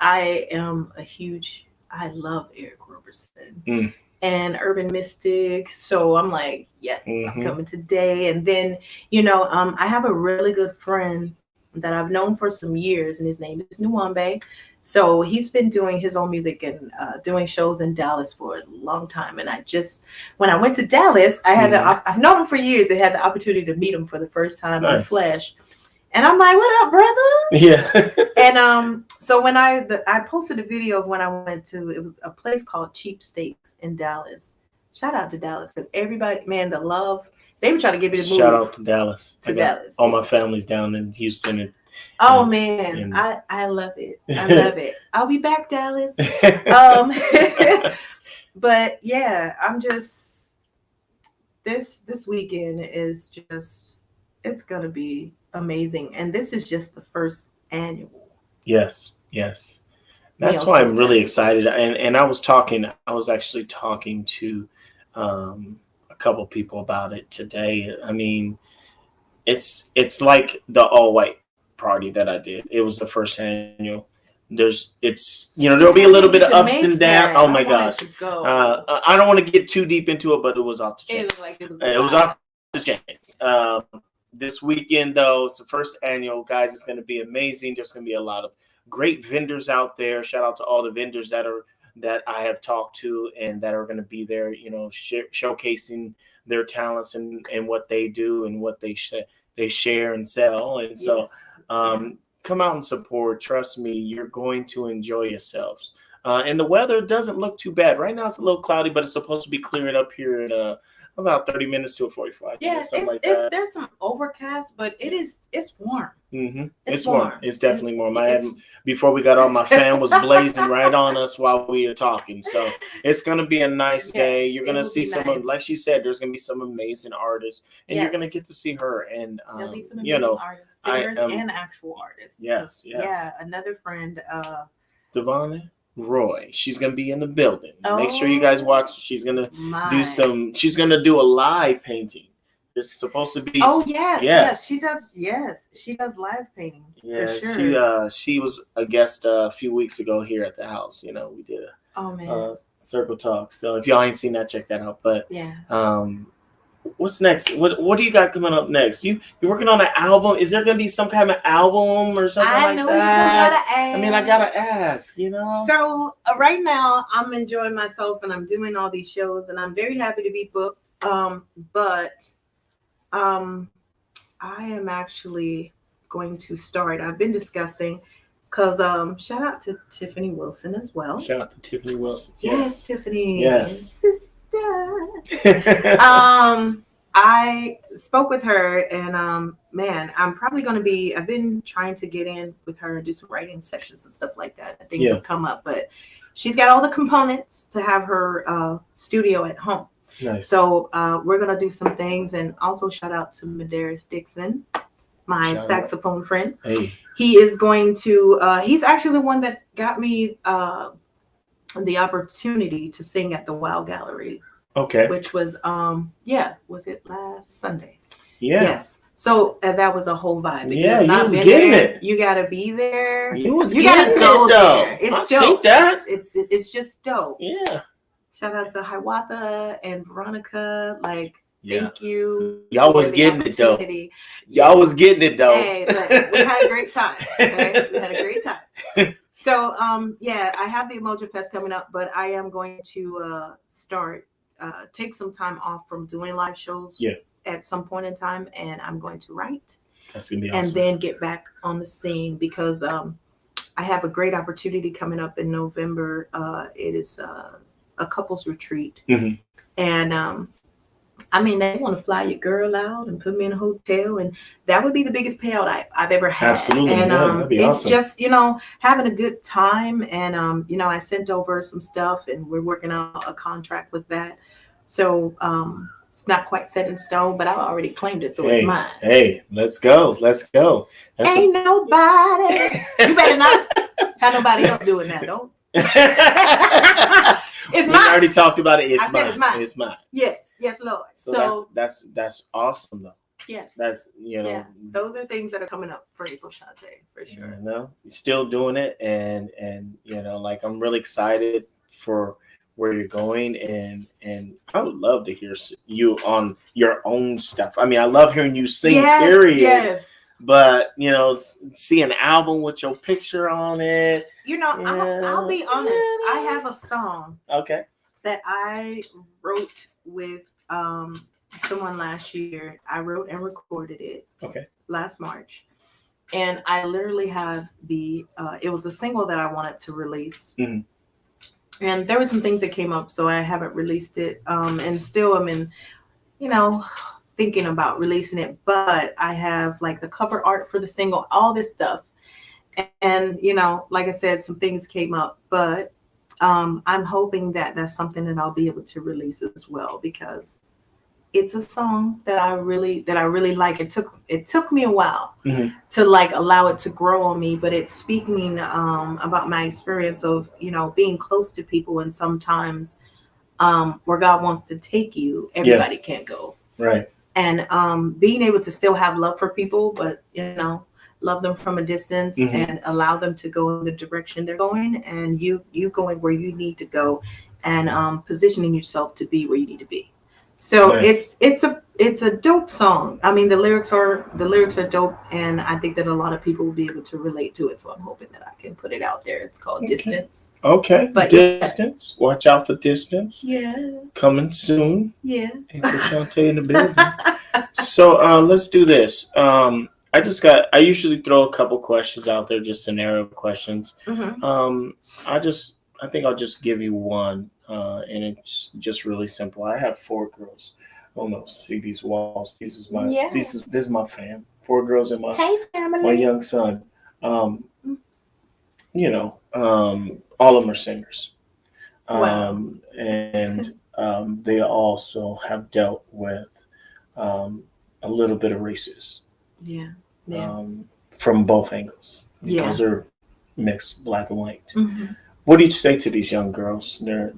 Speaker 2: I love Eric Roberson and Urban Mystic. So I'm like, yes, I'm coming today. And then, I have a really good friend that I've known for some years, and his name is Nwambe. So he's been doing his own music and doing shows in Dallas for a long time. And when I went to Dallas, I had I've known him for years. I had the opportunity to meet him for the first time in the flesh. And I'm like, what up, brother?
Speaker 1: Yeah.
Speaker 2: And so when I posted a video of when I went to, it was a place called Cheap Steaks in Dallas. Shout out to Dallas, because everybody, man, the love. They were trying to get me to move.
Speaker 1: Shout out to Dallas.
Speaker 2: Dallas.
Speaker 1: All my family's down in Houston.
Speaker 2: Man, I love it. I love it. I'll be back, Dallas. But yeah, I'm just, this weekend is just, it's going to be amazing. And this is just the first annual.
Speaker 1: Yes. That's why I'm really excited. And I was actually talking to a couple people about it today. I mean, it's like the all white party that I did. It was the first annual. There'll be a little bit of ups and downs. Oh my gosh. I don't want to get too deep into it, but it was off the chain. It was off the chain. This weekend, though, it's the first annual, guys. It's going to be amazing. There's going to be a lot of great vendors out there. Shout out to all the vendors that I have talked to and that are going to be there, showcasing their talents and what they do and what they share and sell. And so come out and support. Trust me, you're going to enjoy yourselves. And the weather doesn't look too bad. Right now it's a little cloudy, but it's supposed to be clearing up here in about 30 minutes to a 45.
Speaker 2: Yeah, there's some overcast, but it's warm.
Speaker 1: It's warm. It's definitely warm. Before we got on, my fan was blazing right on us while we were talking. So it's going to be a nice day. You're going to see like she said, there's going to be some amazing artists, and you're going to get to see her. And
Speaker 2: there'll be some amazing artists, singers and actual artists.
Speaker 1: Yes.
Speaker 2: Yeah, another friend,
Speaker 1: Devon Roy. She's gonna be in the building. Make sure you guys watch. She's gonna do a live painting. It's supposed to be.
Speaker 2: Oh yes, she does. Yes, she does live paintings.
Speaker 1: Yeah,
Speaker 2: for sure.
Speaker 1: she was a guest a few weeks ago here at the house. You know, we did a circle talk. So if y'all ain't seen that, check that out. But
Speaker 2: yeah,
Speaker 1: what's next? What do you got coming up next? You're working on an album. Is there gonna be some kind of album or something like that? I mean, I gotta ask. You know.
Speaker 2: So right now, I'm enjoying myself and I'm doing all these shows, and I'm very happy to be booked. But I am actually going to start. I've been discussing because shout out to Tiffany Wilson as well.
Speaker 1: Shout out to Tiffany Wilson.
Speaker 2: Yes, Tiffany.
Speaker 1: Yes.
Speaker 2: Sister. I spoke with her and man, I'm probably going to be, I've been trying to get in with her and do some writing sessions and stuff like that. Things have come up, but she's got all the components to have her studio at home.
Speaker 1: Nice.
Speaker 2: So we're going to do some things, and also shout out to Medeiros Dixon, my saxophone friend.
Speaker 1: Hey.
Speaker 2: He is going to, he's actually the one that got me the opportunity to sing at the Wow Gallery.
Speaker 1: Okay.
Speaker 2: Which was, was it last Sunday?
Speaker 1: Yeah.
Speaker 2: Yes. So that was a whole vibe.
Speaker 1: Yeah, you was getting it.
Speaker 2: You got to be there.
Speaker 1: You was getting it, though.
Speaker 2: There. It's dope. It's just dope.
Speaker 1: Yeah.
Speaker 2: Shout out to Hiawatha and Veronica. Like, thank you.
Speaker 1: Y'all was getting it, though. Y'all was getting it, though.
Speaker 2: Hey, look, we had a great time. Okay? We had a great time. So, I have the Emoji Fest coming up, but I am going to take some time off from doing live shows at some point in time, and I'm going to write.
Speaker 1: That's gonna be awesome.
Speaker 2: And then get back on the scene because I have a great opportunity coming up in November. It is a couples retreat. Mm-hmm. And I mean, they want to fly your girl out and put me in a hotel, and that would be the biggest payout I've ever had.
Speaker 1: Absolutely.
Speaker 2: And
Speaker 1: that'd be
Speaker 2: it's
Speaker 1: awesome.
Speaker 2: just, having a good time. And, I sent over some stuff and we're working on a contract with that. So it's not quite set in stone, but I've already claimed it, so it's mine.
Speaker 1: Hey, let's go.
Speaker 2: Ain't nobody. You better not have nobody else doing that, though. It's mine.
Speaker 1: We already talked about it.
Speaker 2: I said it's mine.
Speaker 1: It's mine.
Speaker 2: Yes, Lord.
Speaker 1: So that's awesome, though.
Speaker 2: Yes.
Speaker 1: That's
Speaker 2: those are things that are coming up for April Shantae, for sure.
Speaker 1: You're still doing it, and like, I'm really excited for where you're going, and I would love to hear you on your own stuff. I mean, I love hearing you sing. Period.
Speaker 2: Yes.
Speaker 1: But see an album with your picture on it.
Speaker 2: I'll be honest. I have a song.
Speaker 1: Okay.
Speaker 2: That I wrote with someone last year. I wrote and recorded it.
Speaker 1: Okay.
Speaker 2: Last March, and I literally have it was a single that I wanted to release. Mm-hmm. And there were some things that came up, so I haven't released it. And still I'm in, thinking about releasing it. But I have like the cover art for the single, all this stuff. And, like I said, some things came up. But I'm hoping that that's something that I'll be able to release as well, because it's a song that I really like. It took me a while to like allow it to grow on me, but it's speaking about my experience of being close to people, and sometimes where God wants to take you, everybody can't go.
Speaker 1: Right.
Speaker 2: And being able to still have love for people, but love them from a distance and allow them to go in the direction they're going, and you going where you need to go, and positioning yourself to be where you need to be. So nice. It's a dope song. I mean, the lyrics are dope, and I think that a lot of people will be able to relate to it. So I'm hoping that I can put it out there. It's called Distance.
Speaker 1: Okay. But Distance. Yeah. Watch out for Distance.
Speaker 2: Yeah.
Speaker 1: Coming soon.
Speaker 2: Yeah.
Speaker 1: April Shantae in the building. So let's do this. I usually throw a couple questions out there, just scenario questions. Mm-hmm. I think I'll just give you one. And it's just really simple. I have 4 girls. Oh no, see these walls. This is my fam. 4 girls and my young son. All of them are singers. Wow. And they also have dealt with a little bit of racism. Yeah. From both angles. Because they're mixed black and white. Mm-hmm. What do you say to these young girls? They're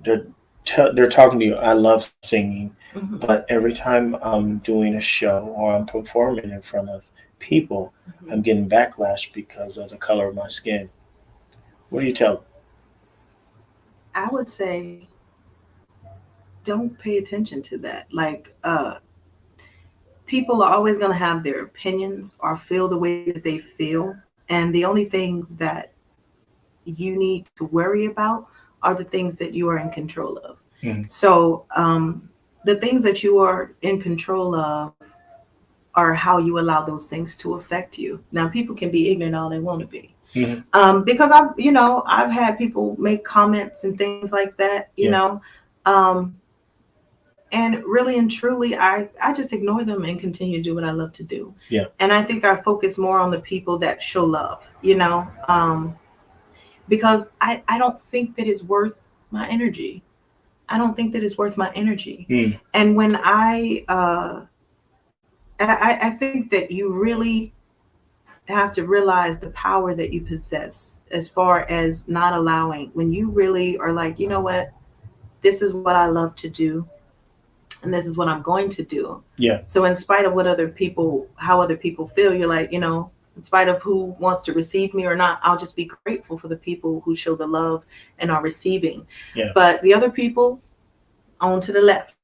Speaker 1: they're talking to you. I love singing,
Speaker 2: Mm-hmm.
Speaker 1: but every time I'm doing a show or I'm performing in front of people,
Speaker 2: Mm-hmm.
Speaker 1: I'm getting backlash because of the color of my skin. What do you tell them?
Speaker 2: I would say don't pay attention to that. Like, people are always going to have their opinions or feel the way that they feel. And the only thing that you need to worry about are the things that you are in control of.
Speaker 1: Mm-hmm.
Speaker 2: So, the things that you are in control of are how you allow those things to affect you. Now, people can be ignorant all they want to be.
Speaker 1: Mm-hmm.
Speaker 2: Because I've had people make comments and things like that,
Speaker 1: Yeah.
Speaker 2: um, and really and truly, I just ignore them and continue to do what I love to do.
Speaker 1: Yeah.
Speaker 2: And I think I focus more on the people that show love, because I don't think that it's worth my energy. I don't think that it's worth my energy.
Speaker 1: Mm.
Speaker 2: And when I think that you really have to realize the power that you possess as far as not allowing, when you really are like, you know what, this is what I love to do and this is what I'm going to do.
Speaker 1: Yeah.
Speaker 2: So in spite of how other people feel, you're like, in spite of who wants to receive me or not, I'll just be grateful for the people who show the love and are receiving.
Speaker 1: Yeah.
Speaker 2: But the other people on to the left,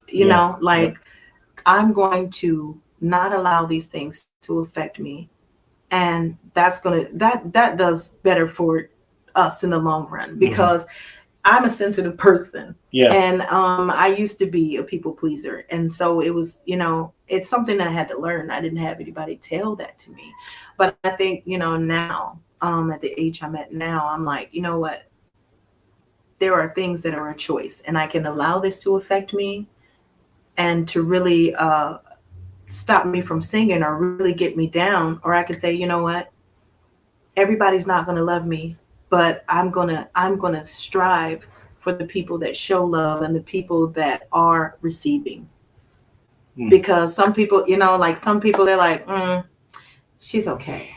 Speaker 2: I'm going to not allow these things to affect me. And that does better for us in the long run, because I'm a sensitive person.
Speaker 1: Yeah.
Speaker 2: And I used to be a people pleaser. And so it was, it's something that I had to learn. I didn't have anybody tell that to me. But I think, now, at the age I'm at now, I'm like, you know what? There are things that are a choice, and I can allow this to affect me and to really stop me from singing or really get me down. Or I could say, you know what? Everybody's not going to love me, but I'm gonna strive for the people that show love and the people that are receiving. Because some people, some people, they're like, she's okay.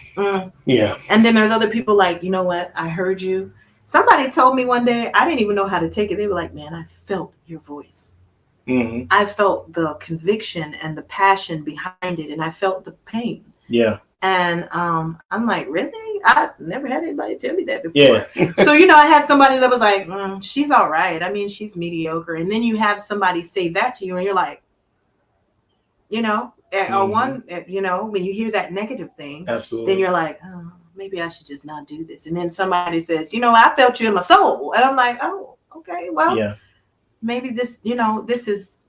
Speaker 1: Yeah.
Speaker 2: And then there's other people like, you know what? I heard you. Somebody told me one day, I didn't even know how to take it. They were like, man, I felt your voice.
Speaker 1: Mm-hmm.
Speaker 2: I felt the conviction and the passion behind it, and I felt the pain.
Speaker 1: Yeah.
Speaker 2: And I'm like, really? I've never had anybody tell me that before.
Speaker 1: Yeah.
Speaker 2: So, I had somebody that was like, she's all right. I mean, she's mediocre. And then you have somebody say that to you, and you're like, or one, when you hear that negative thing,
Speaker 1: absolutely,
Speaker 2: then you're like, oh, maybe I should just not do this. And then somebody says, I felt you in my soul. And I'm like, oh, okay, well,
Speaker 1: yeah,
Speaker 2: maybe this is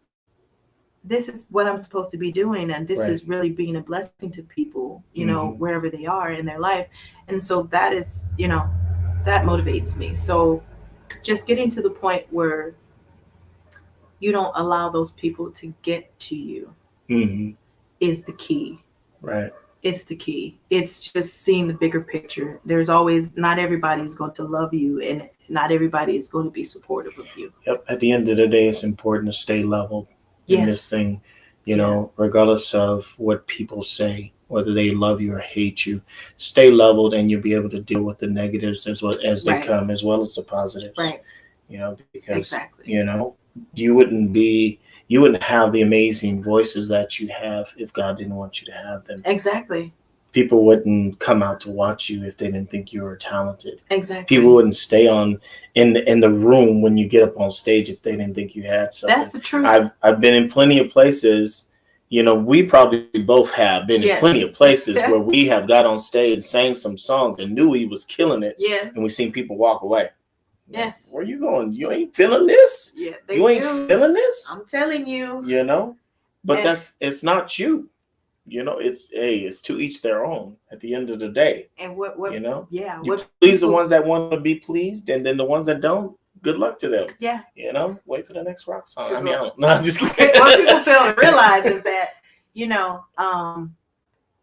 Speaker 2: what I'm supposed to be doing. And this is really being a blessing to people, wherever they are in their life. And so that is, that motivates me. So just getting to the point where you don't allow those people to get to you is the key.
Speaker 1: Right.
Speaker 2: It's the key. It's just seeing the bigger picture. There's always, not everybody is going to love you, and not everybody is going to be supportive of you.
Speaker 1: Yep. At the end of the day, it's important to stay level in this thing, regardless of what people say, whether they love you or hate you. Stay leveled, and you'll be able to deal with the negatives as well as they come, as well as the positives.
Speaker 2: Right.
Speaker 1: Because you wouldn't have the amazing voices that you have if God didn't want you to have them.
Speaker 2: Exactly.
Speaker 1: People wouldn't come out to watch you if they didn't think you were talented.
Speaker 2: Exactly.
Speaker 1: People wouldn't stay in the room when you get up on stage if they didn't think you had something.
Speaker 2: That's the truth.
Speaker 1: I've been in plenty of places. We probably both have been in plenty of places where we have got on stage and sang some songs and knew we was killing it.
Speaker 2: Yes.
Speaker 1: And we seen people walk away.
Speaker 2: Yes.
Speaker 1: Where you going? You ain't feeling this?
Speaker 2: Yeah,
Speaker 1: you ain't feeling this?
Speaker 2: I'm telling you.
Speaker 1: But it's not you. It's to each their own at the end of the day.
Speaker 2: And what yeah.
Speaker 1: You please the ones that want to be pleased, and then the ones that don't, good luck to them.
Speaker 2: Yeah.
Speaker 1: Wait for the next rock song. I don't. No, I'm just kidding.
Speaker 2: What people fail to realize is that,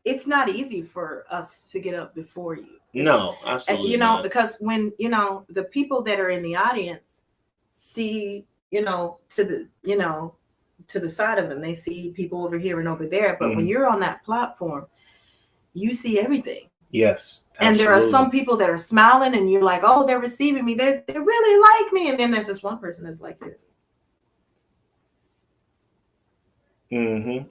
Speaker 2: it's not easy for us to get up before you.
Speaker 1: No, absolutely not.
Speaker 2: Because when, the people that are in the audience see, to the side of them, they see people over here and over there. But when you're on that platform, you see everything.
Speaker 1: Yes.
Speaker 2: Absolutely. And there are some people that are smiling and you're like, oh, they're receiving me. They really like me. And then there's this one person that's like this.
Speaker 1: Mm-hmm.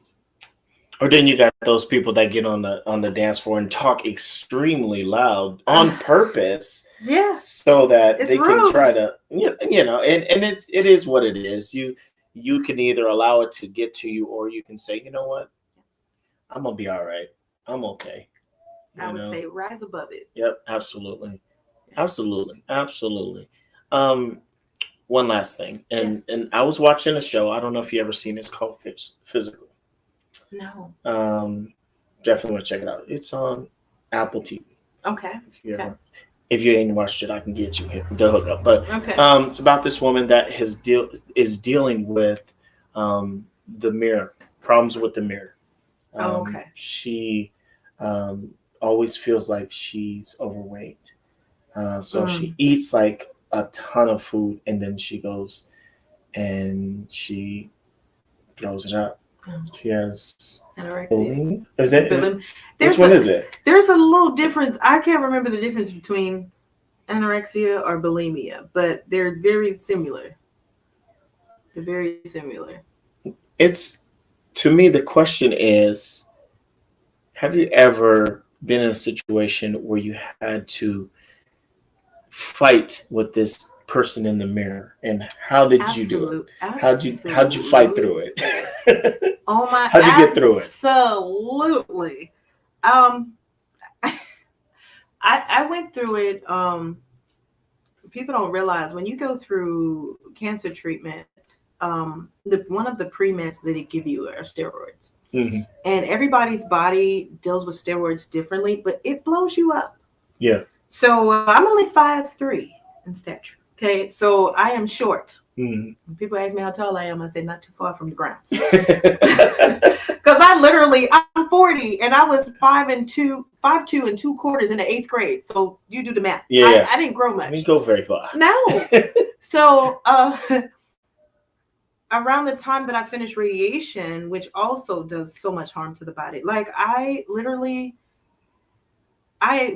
Speaker 1: Or then you got those people that get on the dance floor and talk extremely loud on purpose.
Speaker 2: Yeah.
Speaker 1: So that
Speaker 2: it's
Speaker 1: they
Speaker 2: rude.
Speaker 1: can try to, and it is what it is. You can either allow it to get to you, or you can say, you know what, I'm gonna be all right. I'm okay.
Speaker 2: I would say rise above it.
Speaker 1: Yep, absolutely. Absolutely. Absolutely. One last thing. And I was watching a show. I don't know if you ever seen it. It's called Physical.
Speaker 2: No.
Speaker 1: Definitely want to check it out. It's on Apple TV.
Speaker 2: Okay.
Speaker 1: If you ain't watched it, I can get you the hookup. But it's about this woman that is dealing with the mirror, problems with the mirror. She always feels like she's overweight. So she eats like a ton of food, and then she goes and she throws it up. She has
Speaker 2: anorexia.
Speaker 1: Is it? Which one is it?
Speaker 2: There's a little difference. I can't remember the difference between anorexia or bulimia, but they're very similar. They're very similar.
Speaker 1: It's, to me, the question is, have you ever been in a situation where you had to fight with this person in the mirror, and how did you do it? How'd you fight through it?
Speaker 2: Oh my!
Speaker 1: How'd you get through it?
Speaker 2: Absolutely. I went through it. People don't realize when you go through cancer treatment, one of the pre-meds that they give you are steroids.
Speaker 1: Mm-hmm.
Speaker 2: And everybody's body deals with steroids differently, but it blows you up.
Speaker 1: Yeah.
Speaker 2: So I'm only 5'3" in stature. Okay, so I am short.
Speaker 1: Mm-hmm.
Speaker 2: When people ask me how tall I am, I say not too far from the ground. Because I'm 40 and I was 5'2" and 2/4 in the 8th grade. So you do the math.
Speaker 1: Yeah.
Speaker 2: I didn't grow much.
Speaker 1: I didn't go very far.
Speaker 2: No. So around the time that I finished radiation, which also does so much harm to the body, like I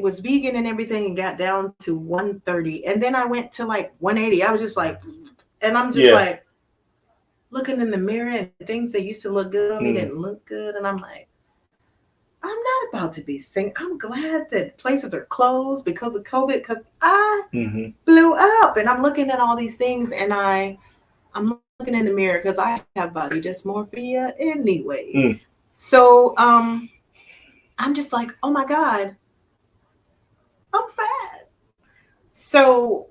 Speaker 2: was vegan and everything and got down to 130. And then I went to like 180. I was just like, and I'm just like looking in the mirror, and things that used to look good on me didn't look good. And I'm like, I'm not about to be singing. I'm glad that places are closed because of COVID, because I blew up. And I'm looking at all these things, and I'm looking in the mirror because I have body dysmorphia anyway. So I'm just like, oh my God, I'm fat. So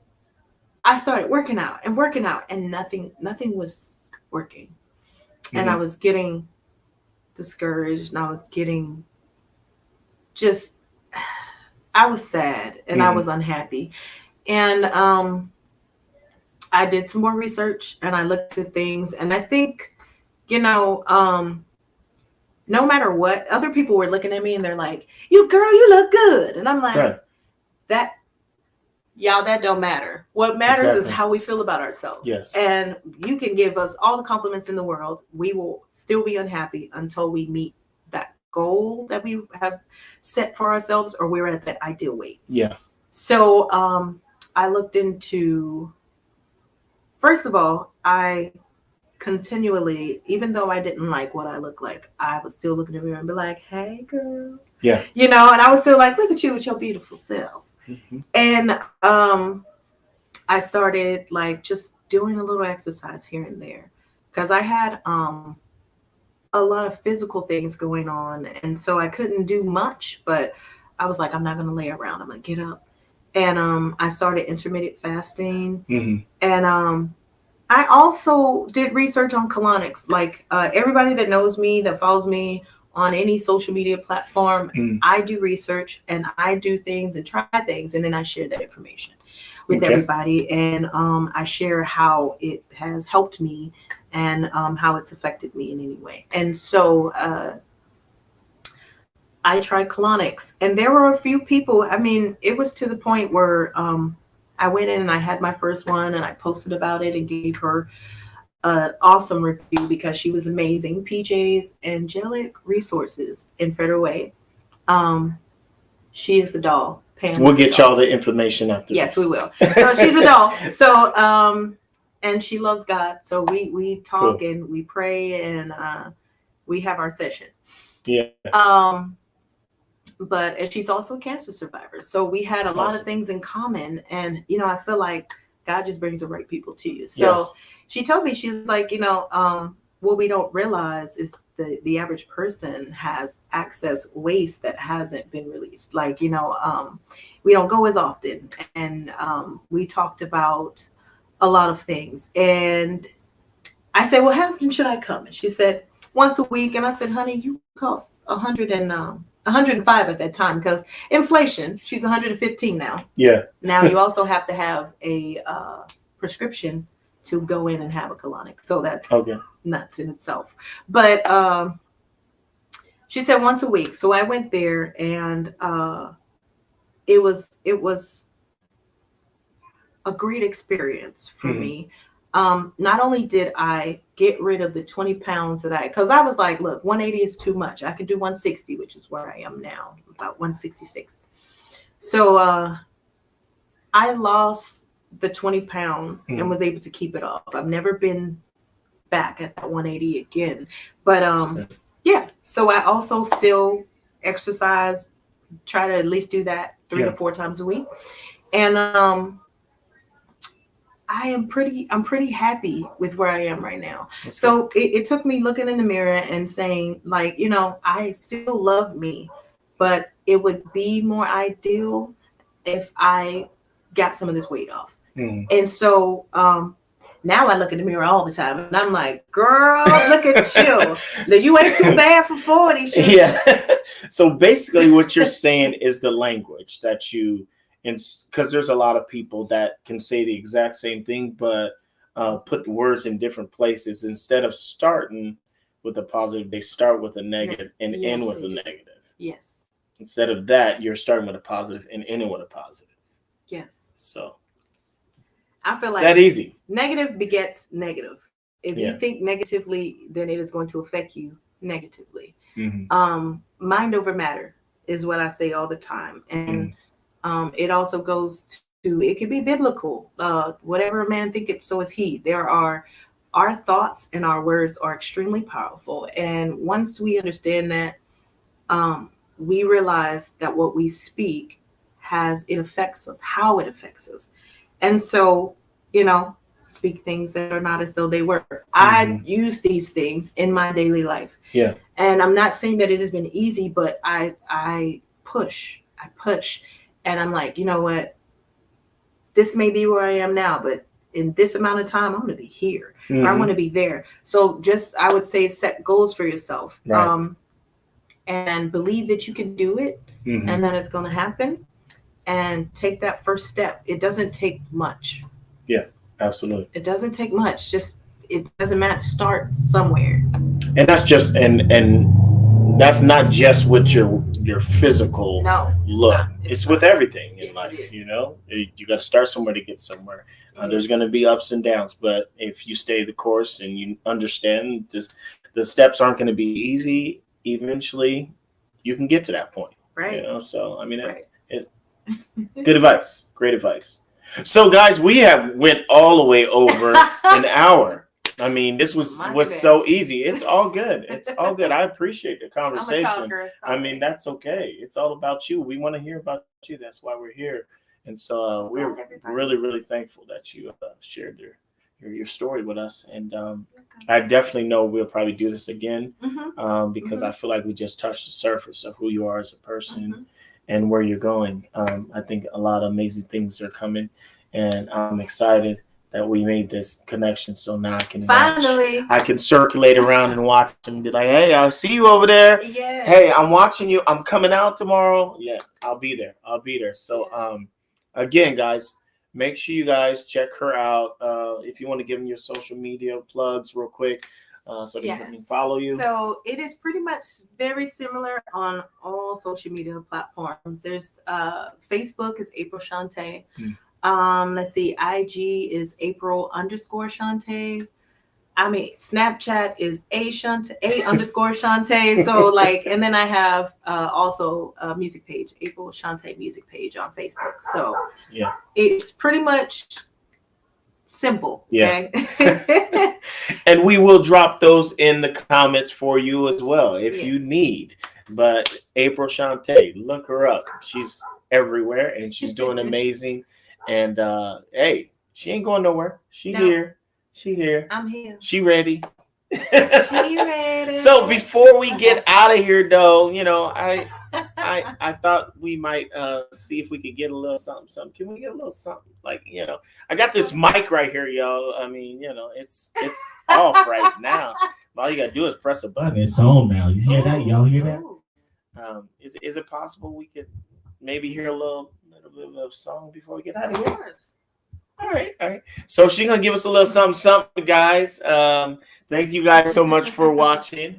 Speaker 2: I started working out, and nothing was working. And I was getting discouraged, and I was getting I was sad, and I was unhappy. And I did some more research, and I looked at things, and I think, no matter what, other people were looking at me and they're like, you look good. And I'm like, that don't matter. What matters is how we feel about ourselves.
Speaker 1: Yes.
Speaker 2: And you can give us all the compliments in the world. We will still be unhappy until we meet that goal that we have set for ourselves, or we're at that ideal weight.
Speaker 1: Yeah.
Speaker 2: So I looked into, first of all, I continually, even though I didn't like what I looked like, I was still looking in the mirror and be like, hey girl.
Speaker 1: Yeah.
Speaker 2: And I was still like, look at you with your beautiful self. And I started like just doing a little exercise here and there, because I had a lot of physical things going on, and so I couldn't do much, but I was like, I'm not gonna lay around, I'm gonna get up. And I started intermittent fasting. And I also did research on colonics. Like everybody that knows me, that follows me on any social media platform, I do research and I do things and try things, and then I share that information with everybody. And I share how it has helped me and how it's affected me in any way. And so I tried colonics, and there were a few people. I mean, it was to the point where I went in and I had my first one, and I posted about it and gave her an awesome review because she was amazing. PJ's Angelic Resources in Federal Way. She is a doll. Pam,
Speaker 1: we'll get y'all the information after.
Speaker 2: Yes, we will. So she's a doll. So and she loves God. So we talk and we pray, and we have our session.
Speaker 1: Yeah.
Speaker 2: But she's also a cancer survivor. So we had a lot of things in common. And, you know, I feel like God just brings the right people to you. So she told me, she's like, you know, what we don't realize is the average person has access waste that hasn't been released. Like, you know, we don't go as often. And we talked about a lot of things. And I said, well, how often should I come? And she said, once a week. And I said, honey, you cost 105 at that time because inflation. She's 115 now.
Speaker 1: Yeah.
Speaker 2: Now you also have to have a prescription to go in and have a colonic. So that's nuts in itself. But she said once a week. So I went there, and it was a great experience for me. Not only did I get rid of the 20 pounds because I was like, look, 180 is too much. I could do 160, which is where I am now, about 166. So I lost the 20 pounds and was able to keep it off. I've never been back at that 180 again. But yeah, so I also still exercise, try to at least do that 3 to 4 times a week. And I'm pretty happy with where I am right now. So it took me looking in the mirror and saying, like, you know, I still love me, but it would be more ideal if I got some of this weight off. And so now I look in the mirror all the time, and I'm like, girl, look at you. You ain't too bad for 40.
Speaker 1: Yeah. So basically what you're saying is the language that you, because there's a lot of people that can say the exact same thing, but put words in different places. Instead of starting with a positive, they start with a negative and end with a negative.
Speaker 2: Yes.
Speaker 1: Instead of that, you're starting with a positive and ending with a positive.
Speaker 2: Yes.
Speaker 1: So
Speaker 2: I feel like
Speaker 1: that easy.
Speaker 2: Negative begets negative. If you think negatively, then it is going to affect you negatively. Mind over matter is what I say all the time. And it also goes to, it could be biblical. Whatever a man thinketh, so is he. Our thoughts and our words are extremely powerful. And once we understand that, we realize that what we speak it affects us, how it affects us. And so, you know, speak things that are not as though they were. I use these things in my daily life. Yeah. And I'm not saying that it has been easy, but I push. And I'm like, you know what? This may be where I am now, but in this amount of time, I'm going to be here. Or I want to be there. So just, I would say, set goals for yourself. Right. And believe that you can do it and that it's going to happen. And take that first step. It doesn't take much.
Speaker 1: Yeah, absolutely.
Speaker 2: It doesn't take much. Just, it doesn't matter. Start somewhere.
Speaker 1: And that's just, and that's not just with your physical look. It's with everything in life, you know? You got to start somewhere to get somewhere. There's going to be ups and downs, but if you stay the course and you understand the steps aren't going to be easy, eventually you can get to that point. Right. You know, so, I mean, good advice. Great advice. So, guys, we have went all the way over an hour. I mean, this was so easy. It's all good. It's all good. I appreciate the conversation. I'm a talker, I mean, that's okay. It's all about you. We want to hear about you. That's why we're here. And so we're really, really thankful that you shared your story with us. And I definitely know we'll probably do this again because I feel like we just touched the surface of who you are as a person. And where you're going. I think a lot of amazing things are coming, and I'm excited that we made this connection. So now I can finally I can circulate around and watch and be like, hey, I see you over there. Yes. Hey, I'm watching you. I'm coming out tomorrow. Yeah, I'll be there. So again, guys, make sure you guys check her out. If you want to give them your social media plugs real quick. So they can follow you. So
Speaker 2: it is pretty much very similar on all social media platforms. There's Facebook is April Shantae. Let's see, IG is April_Shantae. I mean, Snapchat is A_Shantae. So like, and then I have also a music page, April Shantae music page on Facebook. So it's pretty much Simple.
Speaker 1: Yeah.
Speaker 2: Okay?
Speaker 1: And we will drop those in the comments for you as well if you need. But April Shantae, look her up. She's everywhere and she's doing amazing. And hey, she ain't going nowhere. She here.
Speaker 2: I'm here.
Speaker 1: She ready.
Speaker 2: She ready.
Speaker 1: So before we get out of here, though, you know, I thought we might see if we could get a little something. Can we get a little something? Like, you know, I got this mic right here, y'all. I mean, you know, it's off right now. All you gotta do is press a button. It's on now. You hear that? Y'all hear that? Is it possible we could maybe hear a little bit of a song before we get out of here? All right. So she's gonna give us a little something, guys. Thank you guys so much for watching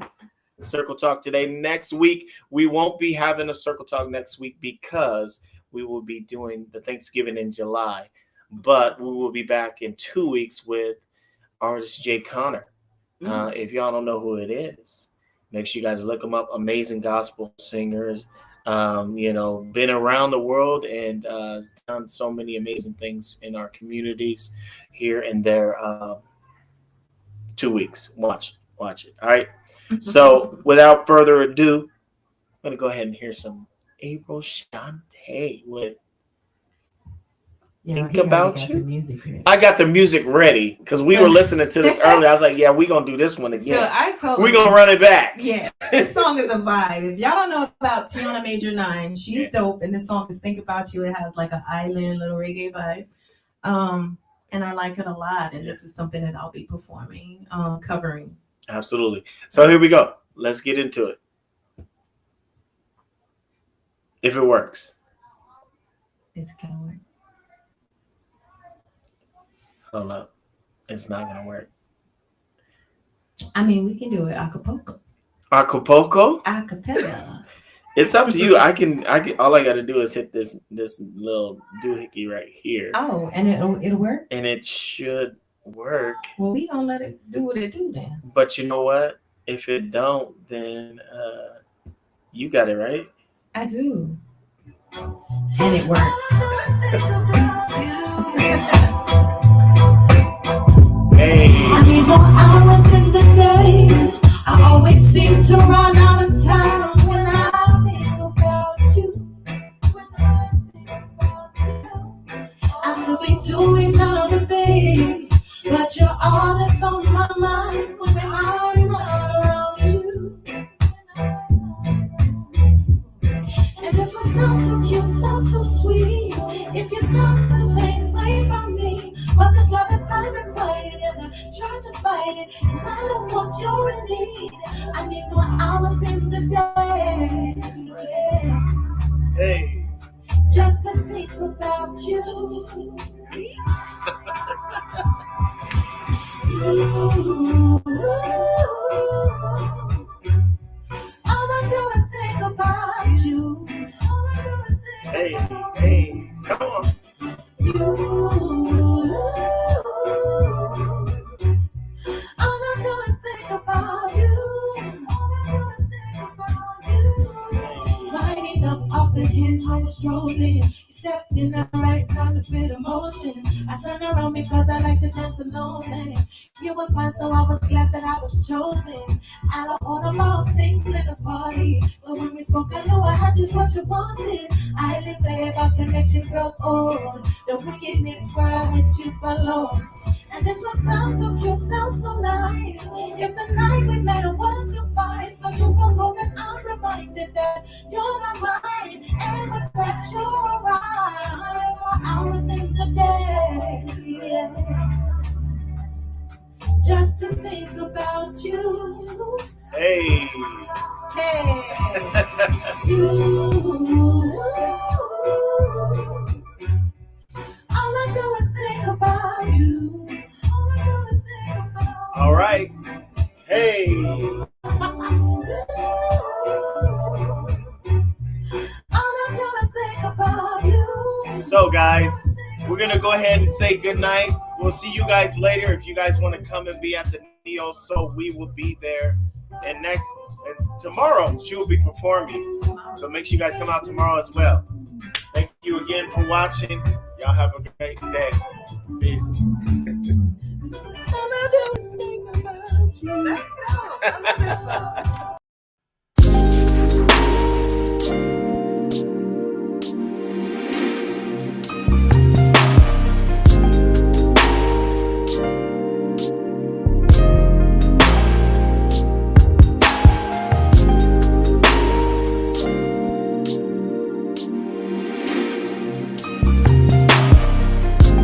Speaker 1: Circle Talk today. Next week, we won't be having a Circle Talk next week because we will be doing the Thanksgiving in July. But we will be back in 2 weeks with artist Jay Connor. If y'all don't know who it is, make sure you guys look him up. Amazing gospel singers. You know, been around the world and done so many amazing things in our communities here and there. 2 weeks. Watch it. All right. So without further ado, I'm going to go ahead and hear some April Shantae with Think About You. I got the music ready because we were listening to this earlier. I was like, yeah, we're going to do this one again.
Speaker 3: So I told
Speaker 1: we're going to run it back.
Speaker 3: Yeah, this song is a vibe. If y'all don't know about Tiana Major 9, she's dope. And this song is Think About You. It has like an island, little reggae vibe. And I like it a lot. And this is something that I'll be performing, covering.
Speaker 1: Absolutely. So here we go. Let's get into it. If it works.
Speaker 3: It's going to work.
Speaker 1: Hold up. It's not going to work.
Speaker 3: I mean, we can do it acapulco.
Speaker 1: Acapulco?
Speaker 3: Acapella.
Speaker 1: It's up to you. I can. All I got to do is hit this little doohickey right here.
Speaker 3: Oh, and it'll work?
Speaker 1: And it should work.
Speaker 3: Well, we gonna let it do what it do then.
Speaker 1: But you know what? If it don't, then you got it, right?
Speaker 3: I do. And it works.
Speaker 1: Hey.
Speaker 4: I need more hours in the day. I always seem to run out of time when I think about you. When I think about you, I could be doing other things, but you're all that's on my mind when I'm not around you. And this will sound so cute, sound so sweet, if you felt the same way about me. But this love is unrequited and I try to fight it, and I don't want your need. I need more hours in the day.
Speaker 1: Hey.
Speaker 4: Just to think about you. All I do is think about you.
Speaker 1: Hey, come on.
Speaker 4: All I do is think about you. Lighting up off the hinge when you strolled in. You stepped in the right time to fit emotion. I turned around because I like to dance alone. And you were fine, so I was glad that I was chosen. I don't want to love things in the party, but when we spoke, I knew I had just what you wanted. I didn't play our connection felt old. The wickedness where I went too far low. And this will sound so cute, sounds so nice. If the night we met was suffice, but you're so cold that I'm reminded that you're not mine. And with that, you're right. More hours in the day, yeah. Just to think about you.
Speaker 1: Hey.
Speaker 4: You. All I do is think about you.
Speaker 1: All right. Hey.
Speaker 4: All I do is think about you.
Speaker 1: So, guys, we're going to go ahead and say goodnight. We'll see you guys later. If you guys want to come and be at the Neo, so we will be there. And tomorrow, she will be performing. So make sure you guys come out tomorrow as well. Thank you again for watching. Y'all have a great day. Peace.
Speaker 2: That's dope. I love this song.